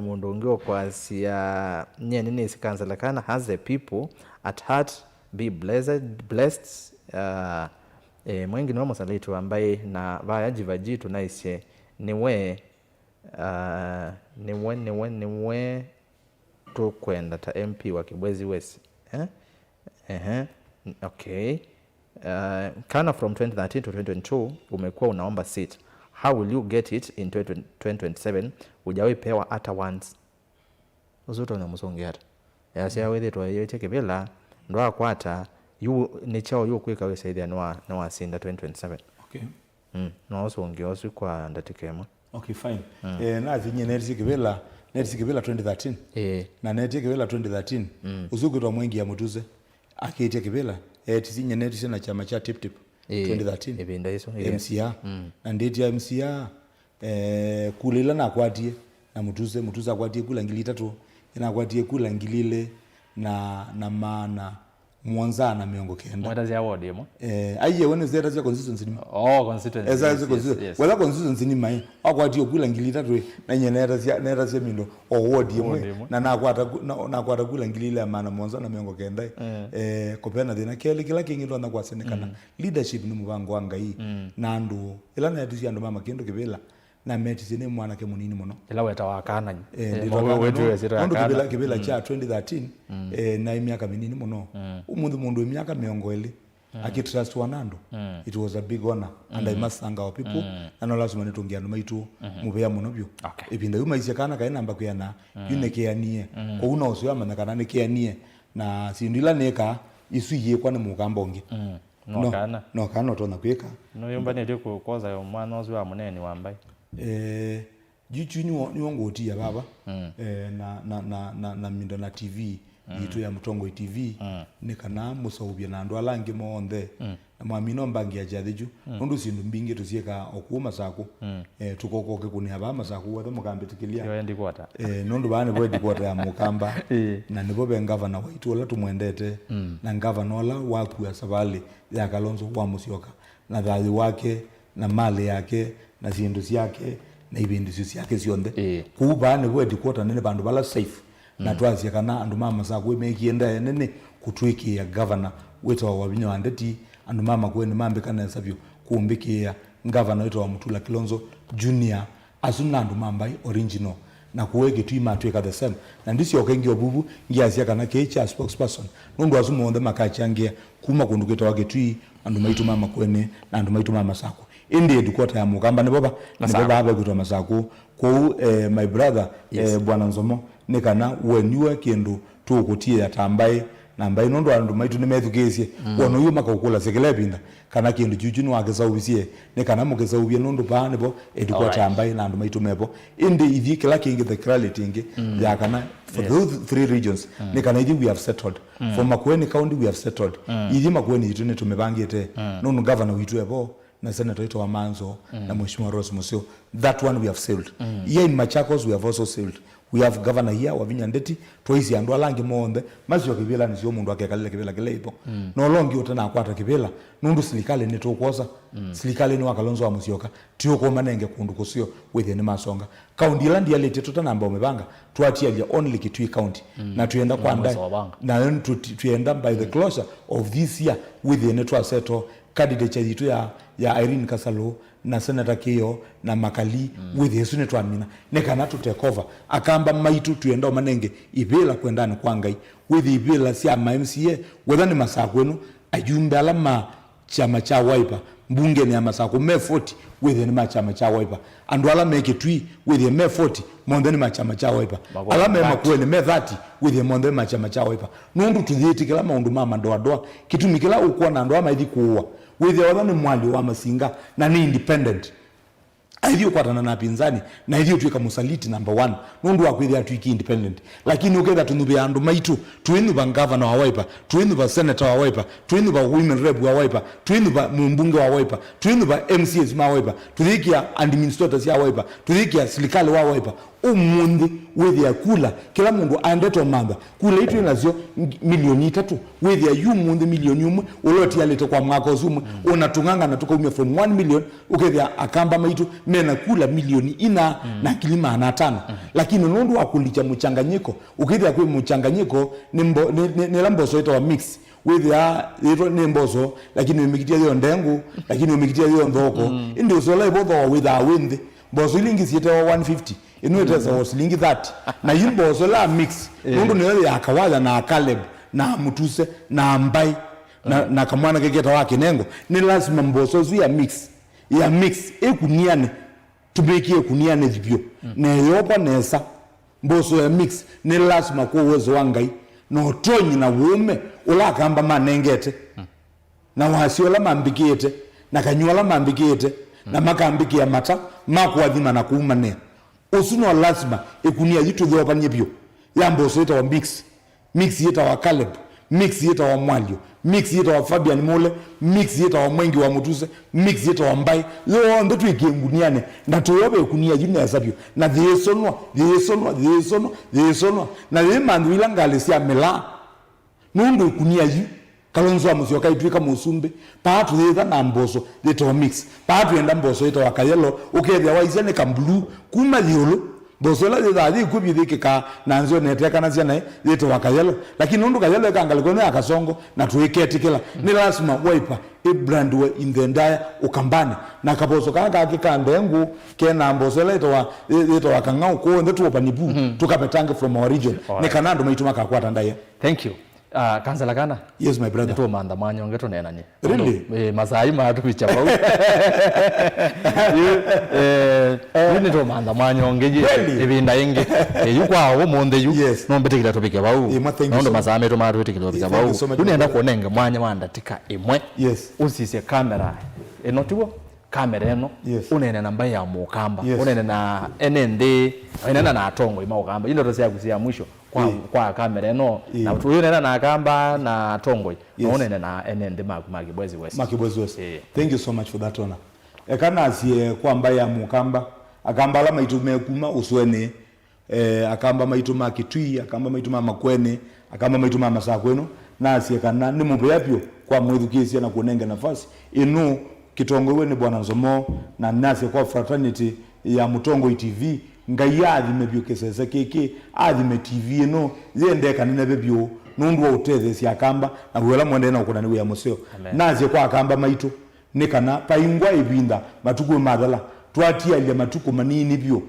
mundu ngio kwa asia nye nini kanzala kana has the people at heart be blessed mwengi nomo salitu ambaye na vayaji vajitu naise niwe tu kwenda ta MP wa Kibwezi West okay kana from 2013 to 2022 umekuwa unaomba seat. How will you get it in 2027? Ujawahi pewa hata once. Uzuto na musongi hata yasia wewe to yote kibela ndo akwata yu ni chao yu kweka we saidi no asinda 2027. Okay. No usongi osu kwa ndatikema. Okay, fine. Na zinye nerisi kibela 2013. Na neti kibela 2013. Uzugutwa mwengi ya mutuze akiitia kibela tizinye nerisi na chama cha tip 2013. Ibinda hizo MCA. Na ndeti ya MCA kulila na kwatie na mutuze akwatie kula ngili 3 ina akwatie kula ngilile na maana mwanza na miongo kenda. What does your award yemo? Aiye wone zeta za consistency ni. Oh, consistency. Eza consistency. Wala consistency ni mai. Akwati okula ngili 3 na nyenera sia mindo award yemo. Na akwata kula ngili ile maana mwanza na miongo kenda. Kopena dina kila kingi ndo anakwasene leadership ni mubango wanga hii. Na ndu ila na yatisi ando mama kendo kibela na meti zine mwana ke munini mono ila weta wakana wetu yesira kana kibela cha 2013 na miaka minini mono mundu miaka miongo ile akitrust wanando it was a big honor and I must thank our people and lazima nitungia no maitu mubea mono byo ipinda yuma isia kana kaina namba kuyana yune keanie ko una usiyama na kana ne keanie na sindila neka isuye kwa ne mukambonge no kana tona kweka no yomba ne diko koza yo mwana ozu wa munene wambai jichu ni wongoti ya baba na minda na TV yitu ya Mutongwe TV nikana musaubia na ndo alange monthe na mwamino mbangi ya jatheju ndu sindu mbingi tusieka okuma sako tukokoke kuni aba masako wathe mukambetikilia yo ndi kwata ndu bane bwe dikwata ya mukamba na nibo be governor waitu wala tumwendete na governor wala waku ya Sabali ya Kalonzo kwa Musyoka na dhali wake na mali yake na zindu yake na ibindu yake sionde kuba ne bwe dikwata nene bandu bala safe na twazi kana andu mama za kwe mekienda nene kutwiki ya governor wetu wa binyo andeti andu mama kwe ni mambe kana sabyo kuumbiki ya governor wetu wa Mutula Kilonzo Junior asuna andu mambai original na kuweke tu imatweka the same na ndisi okengi obubu ngiasia kana kecha spokesperson nundu azumo onde makachangia kuma kundu keta wake tu andu maitu mama kwene na andu maitu mama sako indi edukota ya mukamba niboba abe kutwa masako ko my brother bwana Nzomo nekana wenywe kindu tu kutie ya tambaye na mbai nondo andu maitu nimethukesie wono yuma kakukula sekelepinda kana kindu juju no ageza ubisie ne kana mugeza ubie nondo pa nebo edukota mbai na andu maitu mepo indi ithi kila kingi the quality ingi ya kana for those 3 regions ne kana ithi we have settled for Makueni county we have settled ithi Makueni itu ne tumebangite nono governor witu ebo na Senator Ito Wamanzo na Mheshimiwa Rose Musio. That one we have sealed. Here in Machakos we have also sealed. We have governor here Wavinya Ndeti twice andu alangi monde mazio kibela ni sio mundu akekalile kibela kile ipo. No longi utana akwata kibela nundu silikale ni tokoza. Silikale ni wakalonzo wa Musioka tio kwa manenge kundu kusio within masonga. County land ya lete tutana ambao umebanga tuatia ya only Kitui county na tuenda kwa ndai na tuenda by the closure of this year within to settle candidate yetu ya Irene Kasalo na Senator Kio na Makali with Yesu netu amina nekana to take over akamba maitu tuenda manenge ibela kwendana kwa ngai with ibela si ama MCA whether ni masakwenu ajumbe alama chama cha Wiper mbunge ni amasako me 40 with ni chama cha Wiper andu ala make twi with me 40 monde ni chama cha Wiper ala me Makueni me 30 with monde ni chama cha Wiper nundu tuthiti kila maundu mama doa kitu mikila ukuwa na ndo ama ithi kuwa with the other ni mwali wa Masinga na ni independent hivyo kwa na pinzani na hivyo tuweka musaliti number 1 nundu wa kwithia tuiki independent lakini uketha tunube andu maitu twinu ba governor wa Wiper twinu ba senator wa Wiper twinu ba women rep wa Wiper twinu ba mbunge wa Wiper twinu ba MCs ma Wiper tuthikia administrators ya Wiper tuthikia serikali wa Wiper umundi wethia kula kila mundu andeto mamba kula itu inazio milioni 3 wethia yumundi milioni 1 uloti alete kwa mwaka ozumu unatunganga natuka umia from 1 million ukethia akamba maitu mena kula milioni ina na kilima na 5 lakini nundu wakulicha mchanganyiko ukethia kwa mchanganyiko ni lamboso ito wa mix wethia ito ni mbozo lakini umikitia hiyo ndengu lakini umikitia hiyo ndoko ndio sola ibodho wa witha winde mbozo ilingi siete wa 150 inueteza osilingi 30 na yimbo sola mix nundu niwe akawaza na Caleb na Mutuse na Mbai na kamwana keketa wake nengo ni lazima mboso zu ya mix ekuniane tubekie kuniane vibyo na yopa nesa mboso ya mix ni lazima kwa uwezo wangai no tonyi na wume ula kamba manengete na wasiola mambikete na kanyola mambikete na makambiki ya mata makuadhima na kuumane usuno lazima ekunia yitu dhopa nyebyo yambo soita wa mix yeta wa Caleb mix yeta wa Mwalio mix yeta wa Fabian Mole mix yeta wa Mwengi wa Mutuse mix yeta wa Mbai yo ndo tuikenguniane na tuyobe ekunia yine yasabyo na thesonwa na lemandu ilangale sia mela nundu ekunia yu Kalonzo wa Musioka itwika musumbe paatu thitha na mboso thito mix paatu enda mboso ito wakayelo ukethia waizene kambulu kuma liolo mboso la thitha thi kubi thikika na nzio neteka na ciana thito wakayelo lakini nundu kayelo kangale kone akasongo na tuiketikila ni lazima Wiper brand we in the entire ukambane na kaboso kanga akikandengu kena mboso la ito wakangau ko ndetu opanibu tukapetange from our region ne kanando maituma kakwata ndaye. Thank you. Kansala kana? Yes, my brother. Neto maandamano ngeto nena ni. Really? Masai maatu bichapau. Neto maandamano ngeje ebinda yenge. Yukwa wo monde yu. No mbetekira topike bau. Nondo masame to maatu betekira topike bau. Unenda kuonenga mwanya wanda tika emwe. Yes. Usise kamera. Enotiwo kamera eno unene namba ya mukamba unene na NND unene na atongo ima ukamba ino rosi ya kusia mwisho kwa kamera eno na unene na akamba na atongo unene na NND Makibwezi West. Thank you so much for that honor. Ekana asiye kwa mba ya mukamba akamba la maitume kuma uswene akamba maituma Kitui akamba maituma Makueni akamba maituma Masakwenu na asiye kana ni mumbe yapyo kwa mwedhukisia na kuonenga nafasi inu kitongo ni bwana Nzomo na nasi kwa fraternity ya Mutongo TV ngayathi mebyokesese keke athi TV no yende kanene bebyo nundu oteze sia kamba na wela mwende na ukona ni ya museo nasi kwa kamba maitu nikana paingwa ibinda matuku madala twatialia matuko manini byo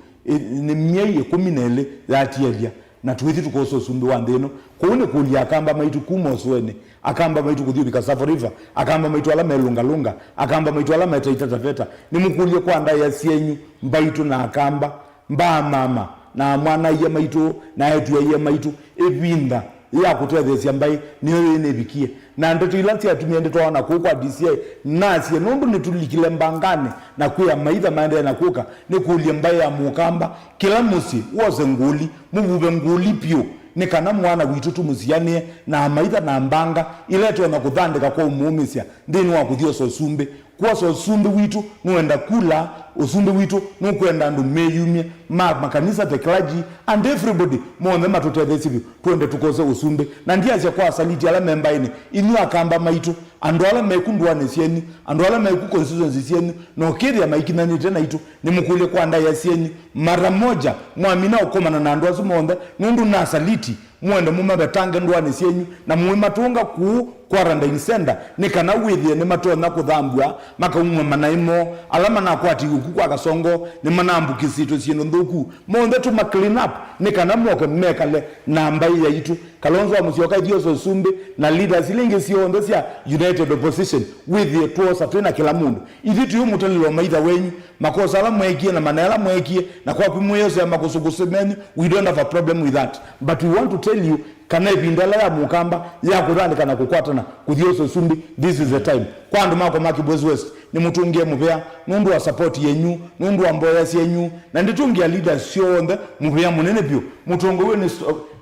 ni miei 12 yatialia na tuwithi tukoso sumbi wa ndeno kuone kulia akamba maitu kumoswene akamba maitu kuthibika Tsavo River akamba maitu ala melunga akamba maitu ala metaita taveta ni mukulie kwa nda ya sienyu mbaitu na akamba mba mama na mwana ya maitu na yetu ya maitu ebinda ya kutethesia mbai niyo yenebikie na ndeto ilansi atumia ndeto wana kwa DCI nasi nundu nitulikile mbangane na kuya maitha maende na kuka ni kulia mbai ya mukamba kila musi woze nguli mubube nguli pio ni kana mwana witu tumusianie na maitha na mbanga iletwe na kuthandika kwa umuumisia ndini wa kuthio so sumbe kwa so sumbe witu nuenda kula usumbe witu nukwenda ndu meyumie makanisa the clergy and everybody mwone matutethesibi twende tukose usumbe na ndiaje kwa saliti ala membaini inu akamba maitu andu ala mekunduane sieni andu ala meku constituency sieni no kiria maikinani tena itu ni mukule kwa nda ya sieni mara moja mwamina ukomana na andu azumonde nundu na saliti mwende mumabetange ndwane sienyu na muwe matunga ku quarantine center ni kana withie ni matona kuthambua makaumwa manaimo alama na kwati kwa kasongo ni manambukisito sieno ndoku monde tu ma clean up ni kana mwoke mmekale na mbai ya itu Kalonzo Musyoka Dioso Sumbe na leaders ilingi sionde sia united opposition with the tuosa tena kila mundu ithi tu mutalilo maitha wenyu makosa ala mwekie na manela mwekie na kwa kumweyoso ya makusugusemeni we don't have a problem with that but we want to tell you kana ibindala ya mukamba ya kutandika na kukwatana kuthioso Sumbi this is the time kwa ndu mako Kibwezi West ni mutungie muvea nundu wa support yenyu nundu wa mboya yenyu na nditungia leaders sionde muvea munene bio mutongo we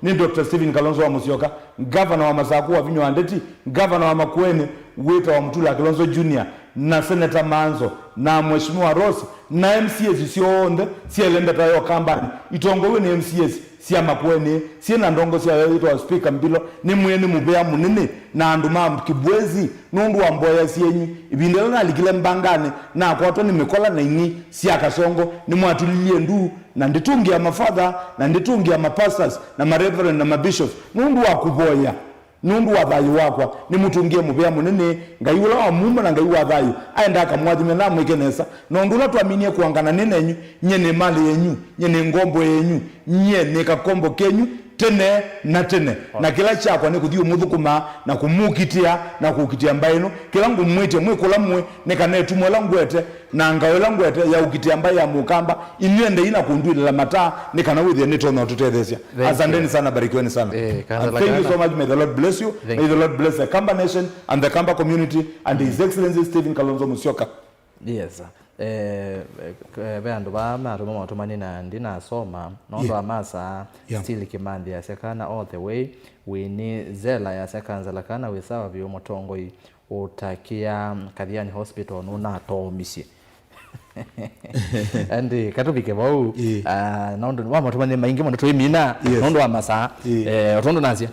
ni Dr. Stephen Kalonzo Musyoka governor wa Masaku wa Vinyo Andeti governor wa Makueni Weta wa Mutula Kalonzo Junior na Senator Manzo na Mheshimiwa Ross na MCS sionde sielenda tayo kambani itongo we ni MCS sia Makueni sia na ndongo sia wa speaker mbilo ni mwene mubea munene na anduma Kibwezi nundu wa mboya yenyu ibindela na likile mbangane na kwato ni mikola na ingi sia Kasongo ni mwatulilie ndu na nditungia mafadha na nditungia mapastors na mareverend na mabishops nundu wa kuboya nundu wa thayu wakwa ni mutungie mubea munene ngaiula wa mumba na ngaiwa thayu aenda akamwathime na mwikenesa nundu la twaminie kuangana nenenyu nyene mali yenyu nyene ngombo yenyu nyene kakombo kenyu tene na tene na kila chakwa ni kuthio muthukuma na kumukitia na kukitia mbaino kila ngumwite mwikula mwe nikanetu mwela ngwete na ngawela ngwete ya ukitia mbai ya mukamba iniende ina kunduile la mataa nikana withie nitona tutethesia asanteni sana barikiweni sana thank you so much may the Lord bless you may the Lord bless the Kamba nation and the Kamba community and His Excellency Stephen Kalonzo Musyoka. Yes bandu ba matuma matumani na ndina soma nondo amasa still Kimandi ya sekana all the way we ni zela ya sekanza lakana we sawa byo motongo utakia Kathiani hospital nuna tomisi and katubike bau nondo wa matumani maingi mondo toimina nondo amasa otondo nasia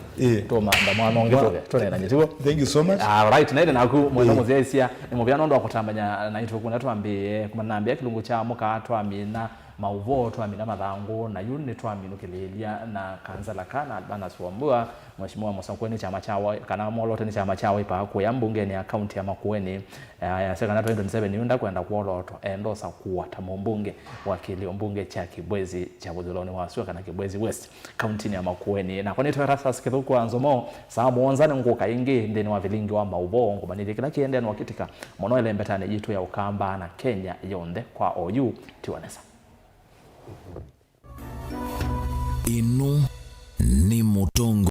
to manda mwana ongeto tone na nyetiwo. Thank you so much. Right naide naku mwana muzesia ni mubya nondo akutambanya na itu kuna twambie kumanambia kilungu cha muka twamina mauvo twamina mathangu na yuni twamino kelelia na kanzala kana bana suambua Mheshimiwa Musankweni chama chawa kana molote ni chama chawa ipa ku ya mbunge ni account ya Makueni ya sekana 2027 yunda kwenda kuoloto endosa kuwa tamumbunge wakili mbunge cha Kibwezi cha Buduloni wasio kana Kibwezi West county ya Makueni na koni terasa sikithuku anzomo sababu wanzane nguka ingi ndeni wa vilingi wa mauvo ngomanili kila kiende na wakitika mono ile mbetane jitu ya Ukamba na Kenya yonde kwa OU tiwanesa inu ni mutongo.